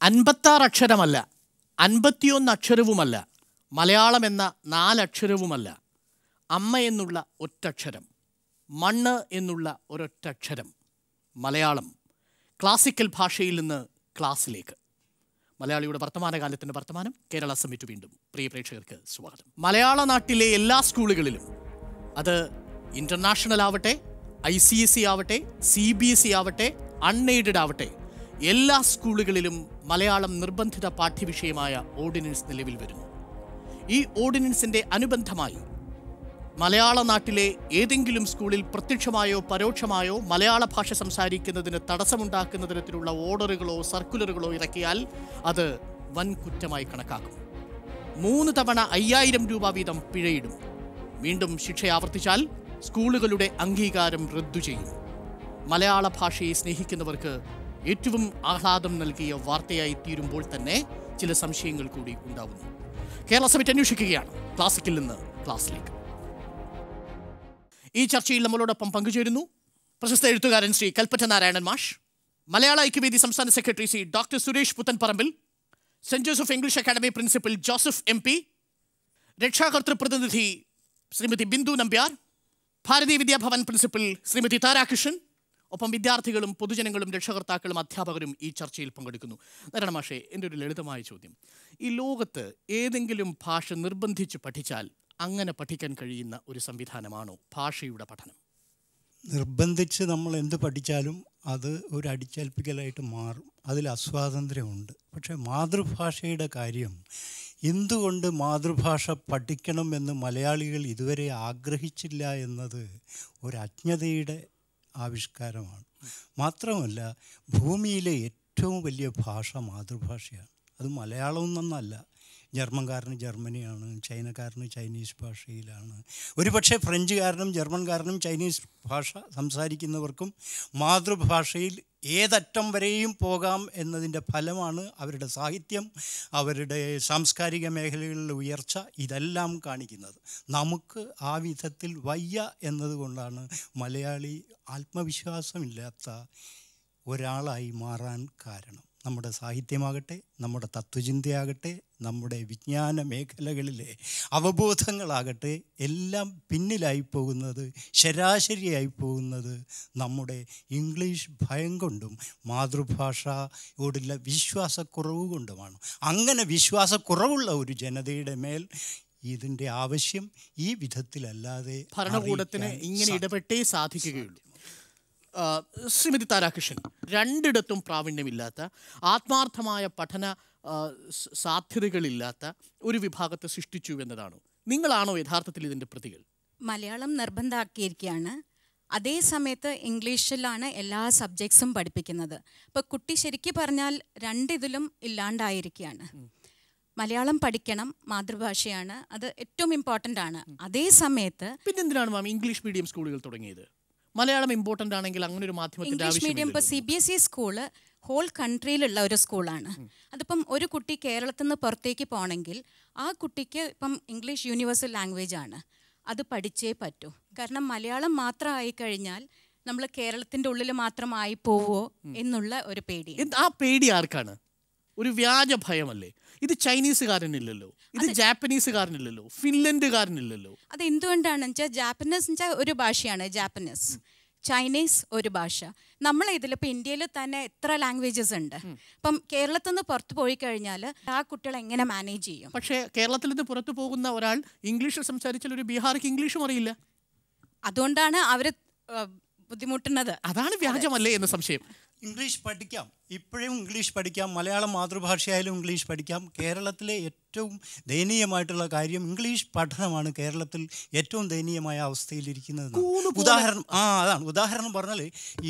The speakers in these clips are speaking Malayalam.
56 അക്ഷരമല്ല, 51 അക്ഷരവുമല്ല, മലയാളം എന്ന 4 അക്ഷരവുമല്ല, അമ്മ എന്നുള്ള ഒറ്റക്ഷരം, മണ്ണ് എന്നുള്ള ഒരൊറ്റക്ഷരം, മലയാളം. ക്ലാസിക്കൽ ഭാഷയിൽ നിന്ന് ക്ലാസ്സിലേക്ക്. മലയാളിയുടെ വർത്തമാനകാലത്തിൻ്റെ വർത്തമാനം കേരള സമ്മിറ്റ് വീണ്ടും. പ്രിയ പ്രേക്ഷകർക്ക് സ്വാഗതം. മലയാള നാട്ടിലെ എല്ലാ സ്കൂളുകളിലും, അത് ഇൻ്റർനാഷണൽ ആവട്ടെ, ICSE ആവട്ടെ, CBSE ആവട്ടെ, അൺഎയ്ഡഡ് ആവട്ടെ, എല്ലാ സ്കൂളുകളിലും മലയാളം നിർബന്ധിത പാഠ്യവിഷയമായ ഓർഡിനൻസ് നിലവിൽ വരുന്നു. ഈ ഓർഡിനൻസിൻ്റെ അനുബന്ധമായി മലയാള നാട്ടിലെ ഏതെങ്കിലും സ്കൂളിൽ പ്രത്യക്ഷമായോ പരോക്ഷമായോ മലയാള ഭാഷ സംസാരിക്കുന്നതിന് തടസ്സമുണ്ടാക്കുന്ന തരത്തിലുള്ള ഓർഡറുകളോ സർക്കുലറുകളോ ഇറക്കിയാൽ അത് വൻ കുറ്റമായി കണക്കാക്കും. 3 തവണ 5000 രൂപ വീതം പിഴയിടും. വീണ്ടും ശിക്ഷ ആവർത്തിച്ചാൽ സ്കൂളുകളുടെ അംഗീകാരം റദ്ദു ചെയ്യും. മലയാള ഭാഷയെ സ്നേഹിക്കുന്നവർക്ക് ഏറ്റവും ആഹ്ലാദം നൽകിയ വാർത്തയായി തീരുമ്പോൾ തന്നെ ചില സംശയങ്ങൾ കൂടി ഉണ്ടാവുന്നു. കേരള സമിറ്റ് അന്വേഷിക്കുകയാണ്. ക്ലാസിക്കിൽ നിന്ന് ക്ലാസ്സിലേക്ക്. ഈ ചർച്ചയിൽ നമ്മളോടൊപ്പം പങ്കുചേരുന്നു പ്രശസ്ത എഴുത്തുകാരൻ ശ്രീ കൽപ്പറ്റ നാരായണൻ മാഷ്, മലയാള ഐക്യവേദി സംസ്ഥാന secretary Shri doctor Suresh Puthanparambil, Saint Joseph English Academy principal Joseph MP, രക്ഷാകർതൃ പ്രതിനിധി ശ്രീമതി ബിന്ദു നമ്പ്യാർ, ഭാരതീയ വിദ്യാഭവൻ പ്രിൻസിപ്പൽ ശ്രീമതി താരാകൃഷ്ണൻ, ഒപ്പം വിദ്യാർത്ഥികളും പൊതുജനങ്ങളും രക്ഷകർത്താക്കളും അധ്യാപകരും ഈ ചർച്ചയിൽ പങ്കെടുക്കുന്നു. നാരായണ മാഷേ, എൻ്റെ ഒരു ലളിതമായ ചോദ്യം. ഈ ലോകത്ത് ഏതെങ്കിലും ഭാഷ നിർബന്ധിച്ച് പഠിച്ചാൽ അങ്ങനെ പഠിക്കാൻ കഴിയുന്ന ഒരു സംവിധാനമാണോ ഭാഷയുടെ പഠനം? നിർബന്ധിച്ച് നമ്മൾ എന്ത് പഠിച്ചാലും അത് ഒരു അടിച്ചേൽപ്പിക്കലായിട്ട് മാറും. അതിൽ അസ്വാതന്ത്ര്യമുണ്ട്. പക്ഷേ മാതൃഭാഷയുടെ കാര്യം, എന്തുകൊണ്ട് മാതൃഭാഷ പഠിക്കണമെന്ന് മലയാളികൾ ഇതുവരെ ആഗ്രഹിച്ചില്ല എന്നത് ഒരു അജ്ഞതയുടെ ആവിഷ്കാരമാണ്. മാത്രമല്ല, ഭൂമിയിലെ ഏറ്റവും വലിയ ഭാഷ മാതൃഭാഷയാണ്. അത് മലയാളം എന്നല്ല. ജർമ്മൻകാരന് ജർമ്മനിയാണ്, ചൈനക്കാരന് ചൈനീസ് ഭാഷയിലാണ്. ഒരുപക്ഷെ ഫ്രഞ്ചുകാരനും ജർമ്മൻകാരനും ചൈനീസ് ഭാഷ സംസാരിക്കുന്നവർക്കും മാതൃഭാഷയിൽ ഏതറ്റം വരെയും പോകാം എന്നതിൻ്റെ ഫലമാണ് അവരുടെ സാഹിത്യം, അവരുടെ സാംസ്കാരിക മേഖലകളിലെ ഉയർച്ച, ഇതെല്ലാം കാണിക്കുന്നത്. നമുക്ക് ആ വിധത്തിൽ വയ്യ എന്നതുകൊണ്ടാണ് മലയാളി ആത്മവിശ്വാസമില്ലാത്ത ഒരാളായി മാറാൻ കാരണം. നമ്മുടെ സാഹിത്യമാകട്ടെ, നമ്മുടെ തത്വചിന്തയാകട്ടെ, നമ്മുടെ വിജ്ഞാന മേഖലകളിലെ അവബോധങ്ങളാകട്ടെ, എല്ലാം പിന്നിലായി പോകുന്നത്, ശരാശരിയായി പോകുന്നത് നമ്മുടെ ഇംഗ്ലീഷ് ഭയം കൊണ്ടും മാതൃഭാഷയോടുള്ള വിശ്വാസക്കുറവ് കൊണ്ടുമാണ്. അങ്ങനെ വിശ്വാസക്കുറവുള്ള ഒരു ജനതയുടെ മേൽ ഇതിൻ്റെ ആവശ്യം ഈ വിധത്തിലല്ലാതെ ഭരണകൂടത്തിന് ഇങ്ങനെ ഇടപെട്ടേ സാധിക്കുകയുള്ളൂ. ശ്രീമതി താരാകൃഷ്ണൻ, രണ്ടിടത്തും പ്രാവീണ്യമില്ലാത്ത, ആത്മാർത്ഥമായ പഠന സാധ്യതകളില്ലാത്ത ഒരു വിഭാഗത്തെ സൃഷ്ടിച്ചു എന്നതാണോ? നിങ്ങളാണോ യഥാർത്ഥത്തിൽ ഇതിൻ്റെ പ്രതികൾ? മലയാളം നിർബന്ധമാക്കിയിരിക്കുകയാണ്. അതേ സമയത്ത് ഇംഗ്ലീഷിലാണ് എല്ലാ സബ്ജക്ട്സും പഠിപ്പിക്കുന്നത്. ഇപ്പോൾ കുട്ടി ശരിക്കും പറഞ്ഞാൽ രണ്ടിതിലും ഇല്ലാണ്ടായിരിക്കുകയാണ്. മലയാളം പഠിക്കണം, മാതൃഭാഷയാണ്, അത് ഏറ്റവും ഇമ്പോർട്ടൻ്റ് ആണ്. അതേ സമയത്ത് പിന്നെന്തിനാണ് മാം ഇംഗ്ലീഷ് മീഡിയം സ്കൂളുകൾ തുടങ്ങിയത്? മലയാളം ഇമ്പോർട്ടൻ്റ് ആണെങ്കിൽ അങ്ങനെ ഒരു മാധ്യമത്തിന്റെ ഇംഗ്ലീഷ് മീഡിയം ഇപ്പോൾ CBSE സ്കൂള് ഹോൾ കൺട്രിയിലുള്ള ഒരു സ്കൂളാണ്. അതിപ്പം ഒരു കുട്ടി കേരളത്തിൽ നിന്ന് പുറത്തേക്ക് പോകണമെങ്കിൽ ആ കുട്ടിക്ക് ഇപ്പം ഇംഗ്ലീഷ് യൂണിവേഴ്സൽ ലാംഗ്വേജ് ആണ്, അത് പഠിച്ചേ പറ്റൂ. കാരണം മലയാളം മാത്രം ആയിക്കഴിഞ്ഞാൽ നമ്മൾ കേരളത്തിൻ്റെ ഉള്ളിൽ മാത്രമായി പോവോ എന്നുള്ള ഒരു പേടി. ആ പേടി ആർക്കാണ്? ഒരു വ്യാജ ഭയമല്ലേ? ഇത് ചൈനീസുകാരനില്ലല്ലോ, ഇത് ജാപ്പനീസുകാരനില്ലല്ലോ, ഫിൻലൻഡുകാരനില്ലല്ലോ. അത് എന്തുകൊണ്ടാണെന്ന് വെച്ചാൽ ജാപ്പനീസ് വെച്ചാൽ ഒരു ഭാഷയാണ് ജാപ്പനീസ്, ചൈനീസ് ഒരു ഭാഷ. നമ്മളെ ഇതിലിപ്പോൾ ഇന്ത്യയിൽ തന്നെ എത്ര ലാംഗ്വേജസ് ഉണ്ട്. ഇപ്പം കേരളത്തിൽ നിന്ന് പുറത്ത് പോയി കഴിഞ്ഞാൽ ആ കുട്ടികൾ എങ്ങനെ മാനേജ് ചെയ്യും? പക്ഷേ കേരളത്തിൽ നിന്ന് പുറത്തു പോകുന്ന ഒരാൾ ഇംഗ്ലീഷിൽ സംസാരിച്ചാൽ ഒരു ബീഹാർക്ക് ഇംഗ്ലീഷും അറിയില്ല. അതുകൊണ്ടാണ് അവർ ബുദ്ധിമുട്ടുന്നത്. അതാണ് വ്യാജമല്ലേ എന്ന സംശയം. ഇംഗ്ലീഷ് പഠിക്കാം, ഇപ്പോഴും ഇംഗ്ലീഷ് പഠിക്കാം, മലയാളം മാതൃഭാഷയായാലും ഇംഗ്ലീഷ് പഠിക്കാം. കേരളത്തിലെ ഏറ്റവും ദയനീയമായിട്ടുള്ള കാര്യം ഇംഗ്ലീഷ് പഠനമാണ് കേരളത്തിൽ ഏറ്റവും ദയനീയമായ അവസ്ഥയിലിരിക്കുന്നത്. ഉദാഹരണം പറഞ്ഞാൽ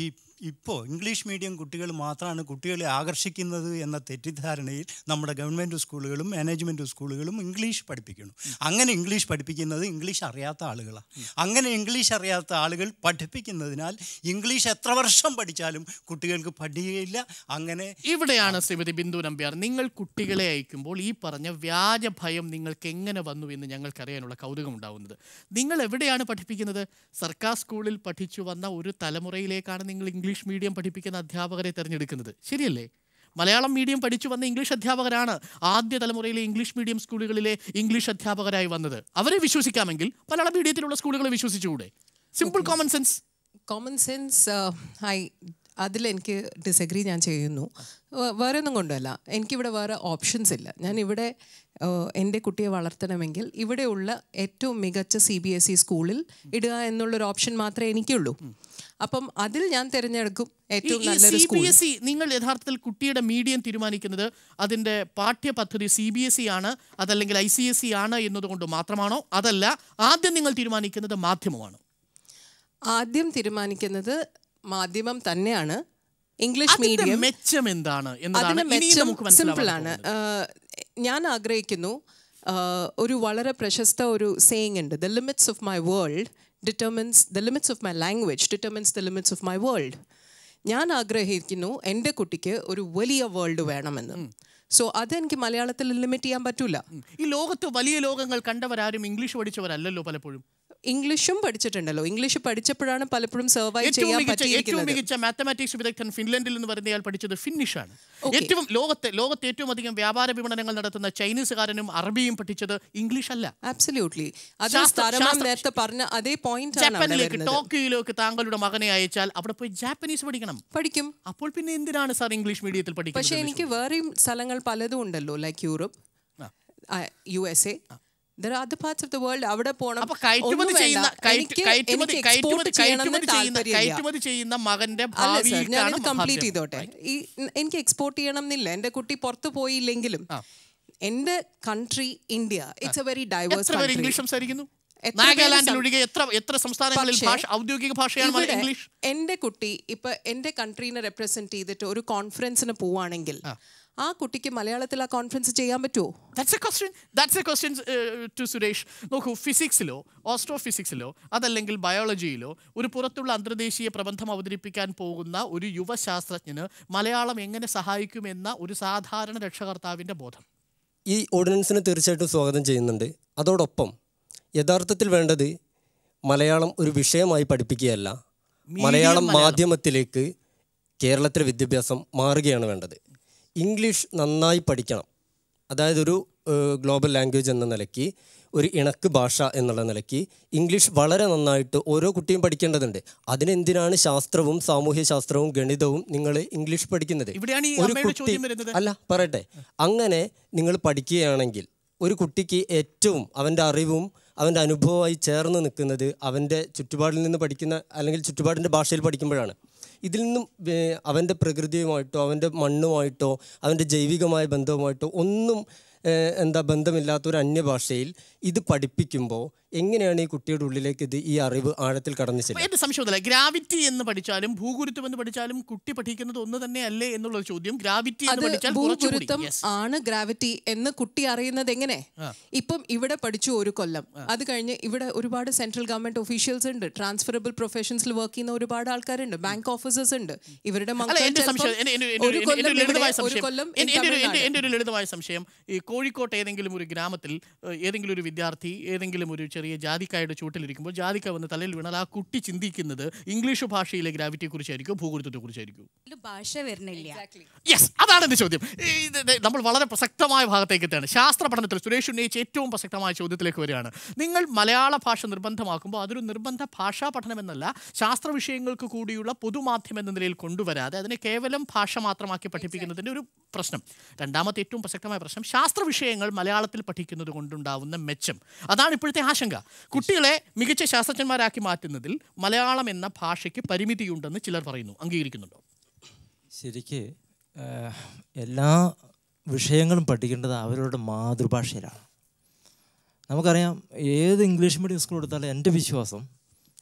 ഇപ്പോൾ ഇംഗ്ലീഷ് മീഡിയം കുട്ടികൾ മാത്രമാണ് കുട്ടികളെ ആകർഷിക്കുന്നത് എന്ന തെറ്റിദ്ധാരണയിൽ നമ്മുടെ ഗവൺമെൻറ് സ്കൂളുകളും മാനേജ്മെൻറ്റ് സ്കൂളുകളും ഇംഗ്ലീഷ് പഠിപ്പിക്കുന്നു. അങ്ങനെ ഇംഗ്ലീഷ് പഠിപ്പിക്കുന്നത് ഇംഗ്ലീഷ് അറിയാത്ത ആളുകളാണ്. അങ്ങനെ ഇംഗ്ലീഷ് അറിയാത്ത ആളുകൾ പഠിപ്പിക്കുന്നതിനാൽ ഇംഗ്ലീഷ് എത്ര വർഷം പഠിച്ചാലും കുട്ടികൾക്ക് പഠിക്കുകയില്ല. അങ്ങനെ ഇവിടെയാണ് ശ്രീമതി ബിന്ദു നമ്പ്യാർ, നിങ്ങൾ കുട്ടികളെ അയക്കുമ്പോൾ ഈ പറഞ്ഞ വ്യാജ ഭയം നിങ്ങൾക്ക് എങ്ങനെ വന്നു എന്ന് ഞങ്ങൾക്കറിയാനുള്ള കൗതുകം ഉണ്ടാവുന്നത്. നിങ്ങൾ എവിടെയാണ് പഠിപ്പിക്കുന്നത്? സർക്കാർ സ്കൂളിൽ പഠിച്ചു വന്ന ഒരു തലമുറയിലേക്കാണ് നിങ്ങൾ ഇംഗ്ലീഷ് മീഡിയം പഠിപ്പിക്കുന്ന അധ്യാപകരെ തിരഞ്ഞെടുക്കുന്നത്, ശരിയല്ലേ? മലയാളം മീഡിയം പഠിച്ചു വന്ന ഇംഗ്ലീഷ് അധ്യാപകരാണ് ആദ്യ തലമുറയിലെ ഇംഗ്ലീഷ് മീഡിയം സ്കൂളുകളിലെ ഇംഗ്ലീഷ് അധ്യാപകരായി വന്നത്. അവരെ വിശ്വസിക്കാമെങ്കിൽ മലയാളം മീഡിയത്തിലുള്ള സ്കൂളുകളെ വിശ്വസിച്ചുകൂടെ? Simple common sense. Common sense അതിലെനിക്ക് ഡിസഗ്രി ഞാൻ ചെയ്യുന്നു. വേറെ ഒന്നും കൊണ്ടല്ല, എനിക്കിവിടെ വേറെ ഓപ്ഷൻസ് ഇല്ല. ഞാനിവിടെ എൻ്റെ കുട്ടിയെ വളർത്തണമെങ്കിൽ ഇവിടെയുള്ള ഏറ്റവും മികച്ച CBSE സ്കൂളിൽ ഇടുക എന്നുള്ളൊരു ഓപ്ഷൻ മാത്രമേ എനിക്കുള്ളൂ. അപ്പം അതിൽ ഞാൻ തിരഞ്ഞെടുക്കും ഏറ്റവും നല്ലൊരു സ്കൂൾ. CBSE നിങ്ങൾ യഥാർത്ഥത്തിൽ കുട്ടിയുടെ മീഡിയം തീരുമാനിക്കുന്നത് അതിൻ്റെ പാഠ്യപദ്ധതി CBSE ആണ് അതല്ലെങ്കിൽ ICSE ആണ് എന്നതുകൊണ്ട് മാത്രമാണോ? അതല്ല, ആദ്യം നിങ്ങൾ തീരുമാനിക്കുന്നത് മാധ്യമമാണ്? ആദ്യം തീരുമാനിക്കുന്നത് മാധ്യമം തന്നെയാണ്. ഇംഗ്ലീഷ് മീഡിയം മെച്ചം എന്താണ് അതിന് മെച്ചം സിമ്പിളാണ്. ഞാൻ ആഗ്രഹിക്കുന്നു, ഒരു വളരെ പ്രശസ്ത ഒരു സേയിങ് ഉണ്ട്, the limits of my world determines the limits of my language determines the limits of my world. ഞാൻ ആഗ്രഹിക്കുന്നു എൻ്റെ കുട്ടിക്ക് ഒരു വലിയ വേൾഡ് വേണമെന്ന്. സോ അതെനിക്ക് മലയാളത്തിൽ ലിമിറ്റ് ചെയ്യാൻ പറ്റൂല. ഈ ലോകത്ത് വലിയ ലോകങ്ങൾ കണ്ടവരാരും ഇംഗ്ലീഷ് പഠിച്ചവരല്ലല്ലോ പലപ്പോഴും. ഇംഗ്ലീഷും പഠിച്ചിട്ടുണ്ടല്ലോ. ഇംഗ്ലീഷ് പഠിച്ചപ്പോഴാണ് പലപ്പോഴും സർവൈവ് ചെയ്യാൻ പറ്റിയിരിക്കുന്നത്. ഏറ്റവും മികച്ച മാത്തമാറ്റിക്സ് വിദഗ്ധൻ ഫിൻലൻഡിൽ നിന്ന് വരുന്നയാൾ പഠിച്ചത് ഫിന്നിഷാണ്. ഏറ്റവും ലോകത്തെ ഏറ്റവും അധികം വ്യാപാര വിപണനങ്ങൾ നടത്തുന്ന ചൈനീസുകാരനും അറബിയും പഠിച്ചത് ഇംഗ്ലീഷ് അല്ല. ആബ്സല്യൂട്ട്ലി. അത് നേരത്തെ പറഞ്ഞ അതേ പോയിന്റ്. ജപ്പാനിലേക്ക്, ടോക്കിയോയിലേക്ക് താങ്കളുടെ മകനെ അയച്ചാൽ അവിടെ പോയി ജാപ്പനീസ് പഠിക്കും. അപ്പോൾ പിന്നെ എന്തിനാണ് സാർ ഇംഗ്ലീഷ് മീഡിയത്തിൽ പഠിക്കുന്നത്? പക്ഷേ എനിക്ക് വേറെയും സ്ഥലങ്ങൾ പലതും ഉണ്ടല്ലോ, like Europe, USA. There are other parts of the world. അവിടെ പോണം. കയറ്റുമതി ചെയ്യുന്ന മകന്റെ ഭാവിയിലാണ് കംപ്ലീറ്റ് ചെയ്തോട്ടെ. എനിക്ക് എക്സ്പോർട്ട് ചെയ്യണം എന്നില്ല. എൻ്റെ കുട്ടി പുറത്ത് പോയില്ലെങ്കിലും എൻ്റെ country India, it's a very diverse country. English സംസാരിക്കുന്നു. നാഗാലാൻഡിൽ ഒഴികെ എത്ര സംസ്ഥാനങ്ങളിൽ ഔദ്യോഗിക ഭാഷയാണ് ഇംഗ്ലീഷ്. എൻ്റെ കുട്ടി ഇപ്പൊ എൻ്റെ കൺട്രീനെ റെപ്രസെന്റ് ചെയ്തിട്ട് ഒരു കോൺഫറൻസിന് പോവാണെങ്കിൽ ആ കുട്ടിക്ക് മലയാളത്തിൽ ആ കോൺഫറൻസ് ചെയ്യാൻ പറ്റുമോ? That's a question to Suresh. നോക്കൂ, ഫിസിക്സിലോ ഓസ്ട്രോഫിസിക്സിലോ അതല്ലെങ്കിൽ ബയോളജിയിലോ ഒരു പുറത്തുള്ള അന്തർദേശീയ പ്രബന്ധം അവതരിപ്പിക്കാൻ പോകുന്ന ഒരു യുവശാസ്ത്രജ്ഞന് മലയാളം എങ്ങനെ സഹായിക്കുമെന്ന ഒരു സാധാരണ രക്ഷകർത്താവിൻ്റെ ബോധം. ഈ ഓർഡിനൻസിന് തീർച്ചയായിട്ടും സ്വാഗതം ചെയ്യുന്നുണ്ട്. അതോടൊപ്പം യഥാർത്ഥത്തിൽ വേണ്ടത് മലയാളം ഒരു വിഷയമായി പഠിപ്പിക്കുകയല്ല, മലയാളം മാധ്യമത്തിലേക്ക് കേരളത്തിലെ വിദ്യാഭ്യാസം മാറുകയാണ് വേണ്ടത്. ഇംഗ്ലീഷ് നന്നായി പഠിക്കണം. അതായത് ഒരു ഗ്ലോബൽ ലാംഗ്വേജ് എന്ന നിലയ്ക്ക്, ഒരു ഇണക്ക് ഭാഷ എന്നുള്ള നിലയ്ക്ക് ഇംഗ്ലീഷ് വളരെ നന്നായിട്ട് ഓരോ കുട്ടിയും പഠിക്കേണ്ടതുണ്ട്. അതിനെന്തിനാണ് ശാസ്ത്രവും സാമൂഹ്യ ശാസ്ത്രവും ഗണിതവും നിങ്ങൾ ഇംഗ്ലീഷ് പഠിക്കുന്നത്? ഒരു കുട്ടി അല്ല പറയട്ടെ, അങ്ങനെ നിങ്ങൾ പഠിക്കുകയാണെങ്കിൽ ഒരു കുട്ടിക്ക് ഏറ്റവും അവൻ്റെ അറിവും അവൻ്റെ അനുഭവമായി ചേർന്ന് നിൽക്കുന്നത് അവൻ്റെ ചുറ്റുപാടിൽ നിന്ന് പഠിക്കുന്ന അല്ലെങ്കിൽ ചുറ്റുപാടിൻ്റെ ഭാഷയിൽ പഠിക്കുമ്പോഴാണ്. ഇതിൽ നിന്നും അവൻ്റെ പ്രകൃതിയുമായിട്ടോ അവൻ്റെ മണ്ണുമായിട്ടോ അവൻ്റെ ജൈവികമായ ബന്ധവുമായിട്ടോ ഒന്നും ബന്ധമില്ലാത്ത ഒരു അന്യഭാഷയിൽ ഇത് പഠിപ്പിക്കുമ്പോൾ എങ്ങനെയാണ് ഈ കുട്ടിയുടെ ഉള്ളിലേക്ക് ഈ അറിവ് ആഴത്തിൽ കടന്നു ചെല്ലുക? എൻ്റെ സംശയമല്ല, ഗ്രാവിറ്റി എന്ന് പഠിച്ചാലും ഭൂഗുരുത്വം എന്ന് പഠിച്ചാലും കുട്ടി പഠിക്കുന്നത് ഒന്ന് തന്നെ അല്ലേ എന്നുള്ള ചോദ്യം. ഗ്രാവിറ്റി എന്ന് പഠിച്ചാൽ ഭൂഗുരുത്വം ആണ് ഗ്രാവിറ്റി എന്ന് കുട്ടി അറിയുന്നത് എങ്ങനെ? ഇപ്പം ഇവിടെ പഠിച്ചു ഒരു കൊല്ലം, അത് കഴിഞ്ഞ് ഇവിടെ ഒരുപാട് സെൻട്രൽ ഗവൺമെന്റ് ഒഫീഷ്യൽസ് ഉണ്ട്, ട്രാൻസ്ഫറബിൾ പ്രൊഫഷൻസിൽ വർക്ക് ചെയ്യുന്ന ഒരുപാട് ആൾക്കാരുണ്ട്, ബാങ്ക് ഓഫീസേഴ്സ് ഉണ്ട്. ഇവരുടെ എൻ്റെ ഒരു ലളിതമായ സംശയം, ഈ കോഴിക്കോട്ട് ഏതെങ്കിലും ഒരു ഗ്രാമത്തിൽ ഏതെങ്കിലും ഒരു വിദ്യാർത്ഥി ഏതെങ്കിലും ഒരു ചെറിയ ജാതിക്കായുടെ ചൂട്ടിലിരിക്കുമ്പോൾ ജാതിക്ക വന്ന് തലയിൽ വീണാൽ ആ കുട്ടി ചിന്തിക്കുന്നത് ഇംഗ്ലീഷ് ഭാഷയിലെ ഗ്രാവിറ്റിയെ കുറിച്ചായിരിക്കും, ഭൂഗുരുത്വത്തെ കുറിച്ചായിരിക്കും. ഭാഷ വരുന്നില്ല. യെസ്, അതാണ് എൻ്റെ ചോദ്യം. നമ്മൾ വളരെ പ്രസക്തമായ ഭാഗത്തേക്ക് എത്തുകയാണ്. ശാസ്ത്ര പഠനത്തിൽ സുരേഷ് ഉന്നയിച്ച ഏറ്റവും പ്രസക്തമായ ചോദ്യത്തിലേക്ക് വരികയാണ്. നിങ്ങൾ മലയാള ഭാഷ നിർബന്ധമാക്കുമ്പോൾ അതൊരു നിർബന്ധ ഭാഷാ പഠനമെന്നല്ല, ശാസ്ത്ര വിഷയങ്ങൾക്ക് കൂടിയുള്ള പൊതുമാധ്യമം എന്ന നിലയിൽ കൊണ്ടുവരാതെ അതിനെ കേവലം ഭാഷ മാത്രമാക്കി പഠിപ്പിക്കുന്നതിൻ്റെ ഒരു പ്രശ്നം. രണ്ടാമത്തെ ഏറ്റവും പ്രസക്തമായ പ്രശ്നം, ശാസ്ത്ര വിഷയങ്ങൾ മലയാളത്തിൽ പഠിക്കുന്നത് കൊണ്ടുണ്ടാവുന്ന മെച്ചം. അതാണ് ഇപ്പോഴത്തെ ആശങ്ക. കുട്ടികളെ മികച്ച ശാസ്ത്രജ്ഞന്മാരാക്കി മാറ്റുന്നതിൽ മലയാളം എന്ന ഭാഷയ്ക്ക് പരിമിതിയുണ്ടെന്ന് ചിലർ പറയുന്നു. അംഗീകരിക്കുന്നുണ്ടോ? ശരിക്ക് എല്ലാ വിഷയങ്ങളും പഠിക്കേണ്ടത് അവരുടെ മാതൃഭാഷയിലാണ്. നമുക്കറിയാം, ഏത് ഇംഗ്ലീഷ് മീഡിയം സ്കൂൾ എടുത്താലും എൻ്റെ വിശ്വാസം,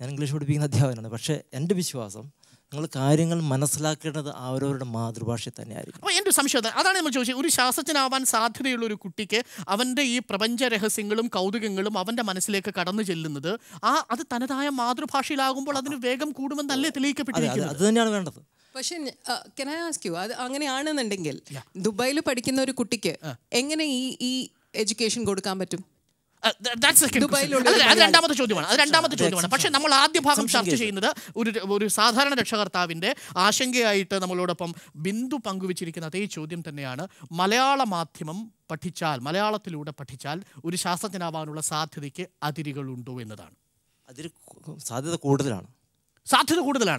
ഞാൻ ഇംഗ്ലീഷ് പഠിപ്പിക്കുന്ന അധ്യാപകനാണ്, പക്ഷേ എൻ്റെ വിശ്വാസം നിങ്ങൾ കാര്യങ്ങൾ മനസ്സിലാക്കേണ്ടത് അവരവരുടെ മാതൃഭാഷയിൽ തന്നെയായിരിക്കും. അപ്പോൾ എൻ്റെ സംശയം അതാണ് നമ്മൾ ചോദിച്ചത്. ഒരു ശാസ്ത്രജ്ഞനാവാൻ സാധ്യതയുള്ള ഒരു കുട്ടിക്ക് അവൻ്റെ ഈ പ്രപഞ്ച രഹസ്യങ്ങളും കൗതുകങ്ങളും അവൻ്റെ മനസ്സിലേക്ക് കടന്നു ചെല്ലുന്നത് അത് തനതായ മാതൃഭാഷയിലാകുമ്പോൾ അതിന് വേഗം കൂടുമെന്നല്ലേ തെളിയിക്കപ്പെട്ടിരിക്കുന്നത്? അത് തന്നെയാണ് വേണ്ടത്. പക്ഷെ can I ask you, അത് അങ്ങനെയാണെന്നുണ്ടെങ്കിൽ ദുബായിൽ പഠിക്കുന്ന ഒരു കുട്ടിക്ക് എങ്ങനെ ഈ എഡ്യൂക്കേഷൻ കൊടുക്കാൻ പറ്റും? അത് രണ്ടാമത്തെ ചോദ്യമാണ്. പക്ഷെ നമ്മൾ ആദ്യ ഭാഗം ചർച്ച ചെയ്യുന്നത് ഒരു സാധാരണ രക്ഷകർത്താവിൻ്റെ ആശങ്കയായിട്ട് നമ്മളോടൊപ്പം ബിന്ദു പങ്കുവച്ചിരിക്കുന്ന അതേ ചോദ്യം തന്നെയാണ്. മലയാള മാധ്യമം പഠിച്ചാൽ, മലയാളത്തിലൂടെ പഠിച്ചാൽ ഒരു ശാസ്ത്രജ്ഞനാവാനുള്ള സാധ്യതയ്ക്ക് അതിരുകളുണ്ടോ എന്നതാണ്. അതിൽ സാധ്യത കൂടുതലാണ്.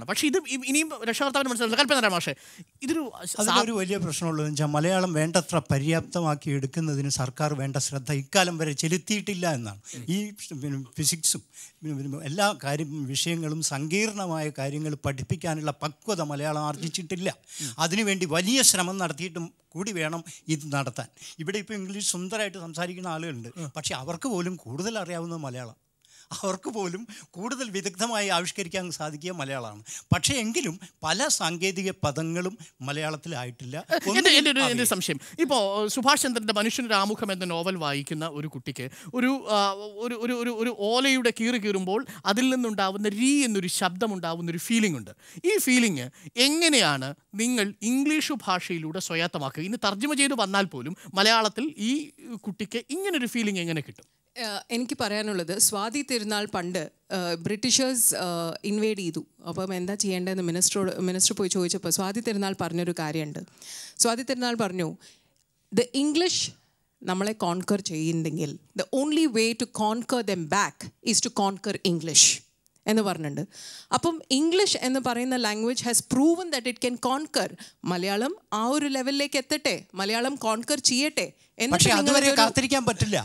പക്ഷേ ഇത് ഇനിയും രക്ഷകർത്താവിന് മനസ്സിലാവില്ല. കൽപ്പന മാഷേ, അതിലൊരു വലിയ പ്രശ്നമുള്ളതെന്ന് വെച്ചാൽ മലയാളം വേണ്ടത്ര പര്യാപ്തമാക്കി എടുക്കുന്നതിന് സർക്കാർ വേണ്ട ശ്രദ്ധ ഇക്കാലം വരെ ചെലുത്തിയിട്ടില്ല എന്നാണ്. ഈ ഫിസിക്സും എല്ലാ വിഷയങ്ങളും സങ്കീർണമായ കാര്യങ്ങൾ പഠിപ്പിക്കാനുള്ള പക്വത മലയാളം ആർജിച്ചിട്ടില്ല. അതിനുവേണ്ടി വലിയ ശ്രമം നടത്തിയിട്ടും കൂടി വേണം ഇത് നടത്താൻ. ഇവിടെ ഇപ്പോൾ ഇംഗ്ലീഷ് സുന്ദരമായിട്ട് സംസാരിക്കുന്ന ആളുകളുണ്ട്, പക്ഷേ അവർക്ക് പോലും കൂടുതൽ അറിയാവുന്നത് മലയാളം, അവർക്ക് പോലും കൂടുതൽ വിദഗ്ധമായി ആവിഷ്കരിക്കാൻ സാധിക്കുക മലയാളമാണ്. പക്ഷേ എങ്കിലും പല സാങ്കേതിക പദങ്ങളും മലയാളത്തിലായിട്ടില്ല. എൻ്റെ സംശയം, ഇപ്പോൾ സുഭാഷ് ചന്ദ്രൻ്റെ മനുഷ്യനൊരു ആമുഖം എന്ന നോവൽ വായിക്കുന്ന ഒരു കുട്ടിക്ക് ഒരു ഓലയുടെ കീറുമ്പോൾ അതിൽ നിന്നുണ്ടാവുന്ന രീ എന്നൊരു ശബ്ദമുണ്ടാവുന്നൊരു ഫീലിംഗ് ഉണ്ട്. ഈ ഫീലിംഗ് എങ്ങനെയാണ് നിങ്ങൾ ഇംഗ്ലീഷ് ഭാഷയിലൂടെ സ്വായത്തമാക്കുക? ഇന്ന് തർജ്ജമ ചെയ്ത് വന്നാൽ പോലും മലയാളത്തിൽ ഈ കുട്ടിക്ക് ഇങ്ങനൊരു ഫീലിംഗ് എങ്ങനെ കിട്ടും? എനിക്ക് പറയാനുള്ളത്, സ്വാതി തിരുനാൾ പണ്ട് ബ്രിട്ടീഷേഴ്സ് ഇൻവേഡ് ചെയ്തു. അപ്പം എന്താ ചെയ്യേണ്ടതെന്ന് മിനിസ്റ്റർ പോയി ചോദിച്ചപ്പോൾ സ്വാതി തിരുനാൾ പറഞ്ഞൊരു കാര്യമുണ്ട്. സ്വാതി തിരുനാൾ പറഞ്ഞു, ദ ഇംഗ്ലീഷ് നമ്മളെ കോൺകർ ചെയ്യുന്നെങ്കിൽ the only way to conquer them back is to conquer English എന്ന് പറഞ്ഞിട്ടുണ്ട്. അപ്പം ഇംഗ്ലീഷ് എന്ന് പറയുന്ന language has proven that it can conquer. Malayalam ആ ഒരു ലെവലിലേക്ക് എത്തട്ടെ, മലയാളം കോൺകർ ചെയ്യട്ടെ. പക്ഷെ അതുവരെ കാത്തിരിക്കാൻ പറ്റില്ല.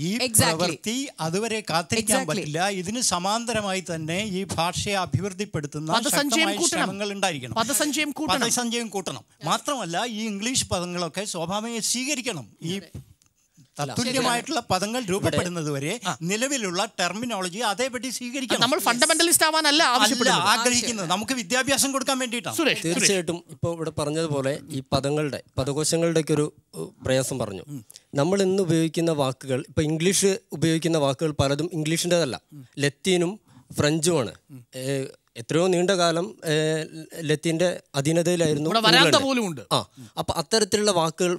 ഈ പ്രവൃത്തി അതുവരെ കാത്തിരിക്കാൻ പറ്റില്ല. ഇതിന് സമാന്തരമായി തന്നെ ഈ ഭാഷയെ അഭിവൃദ്ധിപ്പെടുത്തുന്ന ശ്രമങ്ങൾ ഉണ്ടായിരിക്കണം. പദസഞ്ചയം കൂട്ടണം. മാത്രമല്ല ഈ ഇംഗ്ലീഷ് പദങ്ങളൊക്കെ സ്വാഭാവികമായി സ്വീകരിക്കണം. ഈ തത്തുല്യമായിട്ടുള്ള പദങ്ങൾ രൂപപ്പെടുന്നത് വരെ നിലവിലുള്ള ടെർമിനോളജി അതേപടി സ്വീകരിക്കണം. നമ്മൾ ഫണ്ടമെന്റലിസ്റ്റ് ആവാനല്ല ആഗ്രഹിക്കുന്നത്, നമുക്ക് വിദ്യാഭ്യാസം കൊടുക്കാൻ വേണ്ടിയിട്ടാണ്. തീർച്ചയായിട്ടും ഇപ്പോൾ ഇവിടെ പറഞ്ഞതുപോലെ ഈ പദങ്ങളുടെയൊക്കെ ഒരു പ്രയാസം പറഞ്ഞു. നമ്മൾ ഇന്ന് ഉപയോഗിക്കുന്ന വാക്കുകൾ, ഇപ്പോൾ ഇംഗ്ലീഷ് ഉപയോഗിക്കുന്ന വാക്കുകൾ പലതും ഇംഗ്ലീഷിൻ്റെതല്ല, ലത്തീനും ഫ്രഞ്ചുമാണ്. എത്രയോ നീണ്ട കാലം ലത്തീൻ്റെ അധീനതയിലായിരുന്നു. അപ്പോൾ അത്തരത്തിലുള്ള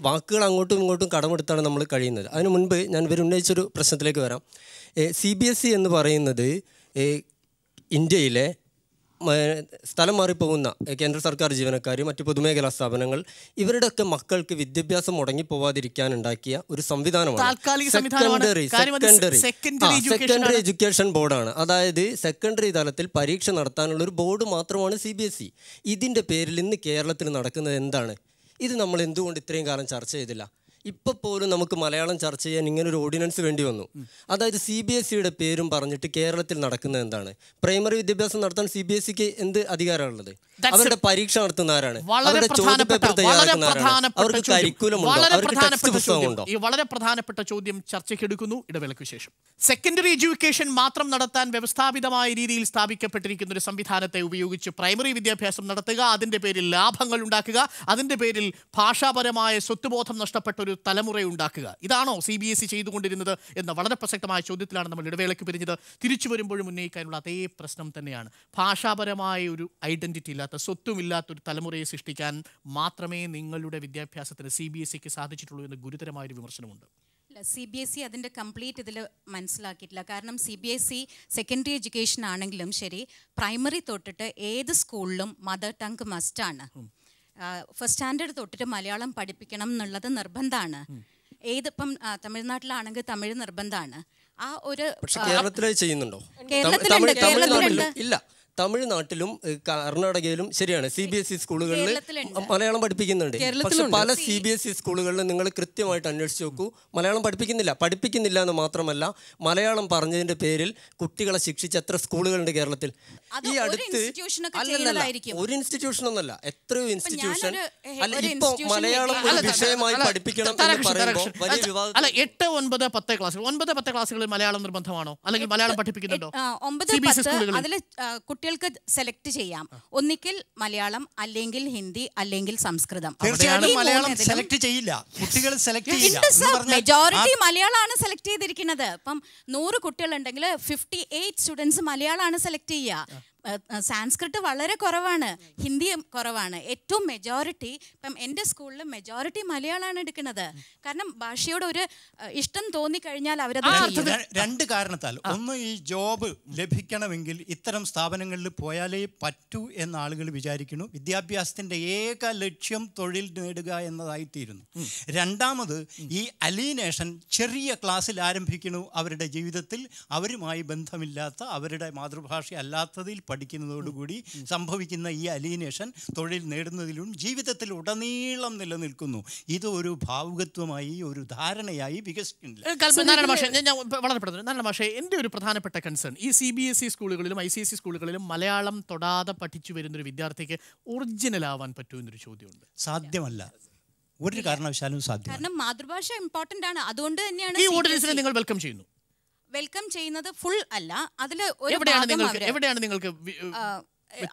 വാക്കുകൾ അങ്ങോട്ടും ഇങ്ങോട്ടും കടമെടുത്താണ് നമ്മൾ കഴിയുന്നത്. അതിനു മുൻപ് ഞാൻ ഉന്നയിച്ചൊരു പ്രശ്നത്തിലേക്ക് വരാം. CBSE എന്ന് പറയുന്നത് ഇന്ത്യയിലെ സ്ഥലം മാറിപ്പോകുന്ന കേന്ദ്ര സർക്കാർ ജീവനക്കാർ, മറ്റ് പൊതുമേഖലാ സ്ഥാപനങ്ങൾ, ഇവരുടെയൊക്കെ മക്കൾക്ക് വിദ്യാഭ്യാസം മുടങ്ങിപ്പോവാതിരിക്കാൻ ഉണ്ടാക്കിയ ഒരു സംവിധാനമാണ് സെക്കൻഡറി എഡ്യൂക്കേഷൻ ബോർഡാണ്. അതായത് സെക്കൻഡറി തലത്തിൽ പരീക്ഷ നടത്താനുള്ള ഒരു ബോർഡ് മാത്രമാണ് CBSE. ഇതിൻ്റെ പേരിൽ ഇന്ന് കേരളത്തിൽ നടക്കുന്നത് എന്താണ്? ഇത് നമ്മൾ എന്തുകൊണ്ട് ഇത്രയും കാലം ചർച്ച ചെയ്തില്ല? ഇപ്പോൾ പോലും നമുക്ക് മലയാളം ചർച്ച ചെയ്യാൻ ഇങ്ങനൊരു ഓർഡിനൻസ് വേണ്ടി വന്നു. അതായത് CBSEയുടെ പേരും പറഞ്ഞിട്ട് കേരളത്തിൽ നടക്കുന്നത് എന്താണ്? പ്രൈമറി വിദ്യാഭ്യാസം നടത്താൻ CBSEക്ക് എന്ത് അധികാരമുള്ളത്? അവരുടെ പരീക്ഷ നടത്തുന്ന ആരാണ്? അവരുടെ ചോദ്യപേപ്പർ തയ്യാറാക്കുന്ന ആരാണ്? അവർക്ക് കരിക്കുലം ഉണ്ടോ? അവർക്ക് ടെക്സ്റ്റ് പുസ്തകമുണ്ടോ? ഈ വളരെ പ്രധാനപ്പെട്ട ചോദ്യം ചർച്ചയ്ക്കെടുക്കുന്നു. ഇടവേളയ്ക്ക് ശേഷം സെക്കൻഡറി എഡ്യൂക്കേഷൻ മാത്രം നടത്താൻ വ്യവസ്ഥാപിതമായ രീതിയിൽ സ്ഥാപിക്കപ്പെട്ടിരിക്കുന്ന ഒരു സംവിധാനത്തെ ഉപയോഗിച്ച് പ്രൈമറി വിദ്യാഭ്യാസം നടത്തുക, അതിൻ്റെ പേരിൽ ലാഭങ്ങൾ ഉണ്ടാക്കുക, അതിൻ്റെ പേരിൽ ഭാഷാപരമായ സ്വത്വബോധം നഷ്ടപ്പെട്ട ഒരു തലമുറ ഉണ്ടാക്കുക. ഇതാണോ CBSE ചെയ്തുകൊണ്ടിരുന്നത് എന്ന വളരെ പ്രസക്തമായ ചോദ്യത്തിലാണ് നമ്മൾ ഇടവേളയ്ക്ക് പിരിഞ്ഞത്. തിരിച്ചു വരുമ്പോഴും ഉന്നയിക്കാനുള്ള അതേ പ്രശ്നം തന്നെയാണ്. ഭാഷാപരമായ ഒരു ഐഡന്റിറ്റി ഇല്ലാത്ത, സ്വത്വമില്ലാത്തൊരു തലമുറയെ സൃഷ്ടിക്കാൻ മാത്രമേ നിങ്ങളുടെ വിദ്യാഭ്യാസത്തിന് CBSEക്ക് സാധിച്ചിട്ടുള്ളൂ എന്ന ഗുരുതരമായൊരു വിമർശനമുണ്ട്. CBSE അതിൻ്റെ കംപ്ലീറ്റ് ഇതിൽ മനസ്സിലാക്കിയിട്ടില്ല. കാരണം CBSE സെക്കൻഡറി എഡ്യൂക്കേഷൻ ആണെങ്കിലും ശരി, പ്രൈമറി തൊട്ടിട്ട് ഏത് സ്കൂളിലും മദർ ടങ് മസ്റ്റാണ്. ഫസ്റ്റ് സ്റ്റാൻഡേർഡ് തൊട്ടിട്ട് മലയാളം പഠിപ്പിക്കണം എന്നുള്ളത് നിർബന്ധമാണ്. ഏതിപ്പം തമിഴ്നാട്ടിലാണെങ്കിൽ തമിഴ് നിർബന്ധമാണ്. ആ ഒരു കേരളത്തിൽ ചെയ്യുന്നുണ്ടോ? കേരളത്തിലുണ്ട്. ഇല്ല, തമിഴ്നാട്ടിലും കർണാടകയിലും ശരിയാണ് CBSE സ്കൂളുകളിൽ മലയാളം പഠിപ്പിക്കുന്നുണ്ട്. പക്ഷെ പല CBSE സ്കൂളുകളിലും നിങ്ങൾ കൃത്യമായിട്ട് അന്വേഷിച്ച് നോക്കൂ, മലയാളം പഠിപ്പിക്കുന്നില്ല എന്ന് മാത്രമല്ല, മലയാളം പറഞ്ഞതിന്റെ പേരിൽ കുട്ടികളെ ശിക്ഷിച്ച എത്ര സ്കൂളുകളുണ്ട് കേരളത്തിൽ? ഈ അടുത്ത് ഒരു ഇൻസ്റ്റിറ്റ്യൂഷൻ ഒന്നല്ല, എത്രയോ ഇൻസ്റ്റിറ്റ്യൂഷൻ. ഇപ്പൊ മലയാളം ഒരു വിഷയമായി പഠിപ്പിക്കണം എന്ന് പറയുമ്പോൾ വലിയ വിവാദം. 8, 9, 10 ക്ലാസ് 9, 10 ക്ലാസ്സുകളിൽ മലയാളം നിർബന്ധമാണോ? അല്ലെങ്കിൽ മലയാളം പഠിപ്പിക്കുന്നുണ്ടോ? 9, 10 അതിൽ കുട്ടികൾക്ക് സെലക്ട് ചെയ്യാം. ഒന്നിക്കൽ മലയാളം, അല്ലെങ്കിൽ ഹിന്ദി, അല്ലെങ്കിൽ സംസ്കൃതം. തീർച്ചയായും മലയാളം സെലക്ട് ചെയ്യില്ല, കുട്ടികൾ സെലക്ട് ചെയ്യില്ല. മെജോറിറ്റി മലയാളമാണ് സെലക്ട് ചെയ്തിരിക്കുന്നത്. ഇപ്പം 100 കുട്ടികളുണ്ടെങ്കിൽ 58 സ്റ്റുഡൻസ് മലയാളമാണ് സെലക്ട് ചെയ്യുക. സാൻസ്ക്രിറ്റ് വളരെ കുറവാണ്, ഹിന്ദി കുറവാണ്. ഏറ്റവും മെജോറിറ്റി ഇപ്പം എൻ്റെ സ്കൂളിൽ മെജോറിറ്റി മലയാളമാണ് എടുക്കുന്നത്. കാരണം ഭാഷയോട് ഒരു ഇഷ്ടം തോന്നിക്കഴിഞ്ഞാൽ അവരത് ചെയ്യും. രണ്ട് കാരണത്താൽ. ഒന്ന്, ഈ ജോബ് ലഭിക്കണമെങ്കിൽ ഇത്തരം സ്ഥാപനങ്ങളിൽ പോയാലേ പറ്റൂ എന്ന് ആളുകൾ വിചാരിക്കുന്നു. വിദ്യാഭ്യാസത്തിൻ്റെ ഏക ലക്ഷ്യം തൊഴിൽ നേടുക എന്നതായിത്തീരുന്നു. രണ്ടാമത്, ഈ അലീനേഷൻ ചെറിയ ക്ലാസ്സിൽ ആരംഭിക്കുന്നു. അവരുടെ ജീവിതത്തിൽ അവരുമായി ബന്ധമില്ലാത്ത, അവരുടെ മാതൃഭാഷ അല്ലാത്തതിൽ പഠിക്കുന്നതോടുകൂടി സംഭവിക്കുന്ന ഈ അലീനേഷൻ തൊഴിൽ നേടുന്നതിലും ജീവിതത്തിൽ ഉടനീളം നിലനിൽക്കുന്നു. ഇത് ഒരു ഭാവുകത്വമായി, ഒരു ധാരണയായി വികസിക്കുന്നില്ല. വളരെ പെട്ടെന്ന് പക്ഷേ എൻ്റെ ഒരു പ്രധാനപ്പെട്ട കൺസേൺ, ഈ CBSE സ്കൂളുകളിലും ICSE സ്കൂളുകളിലും മലയാളം തൊടാതെ പഠിച്ചു വരുന്നൊരു വിദ്യാർത്ഥിക്ക് ഒറിജിനൽ ആവാൻ പറ്റുമോ എന്നൊരു ചോദ്യമുണ്ട്. സാധ്യമല്ല, ഒരു കാരണവശാലും സാധ്യമല്ല. കാരണം മാതൃഭാഷ ഇമ്പോർട്ടൻ്റ് ആണ്. അതുകൊണ്ട് തന്നെയാണ് ഈ ഓർഡിനൻസിനെ നിങ്ങൾ വെൽക്കം ചെയ്യുന്നു. വെൽക്കം ചെയ്യുന്നത് ഫുൾ അല്ല, അതിൽ ഒരു എവിടെയാണ് നിങ്ങൾക്ക്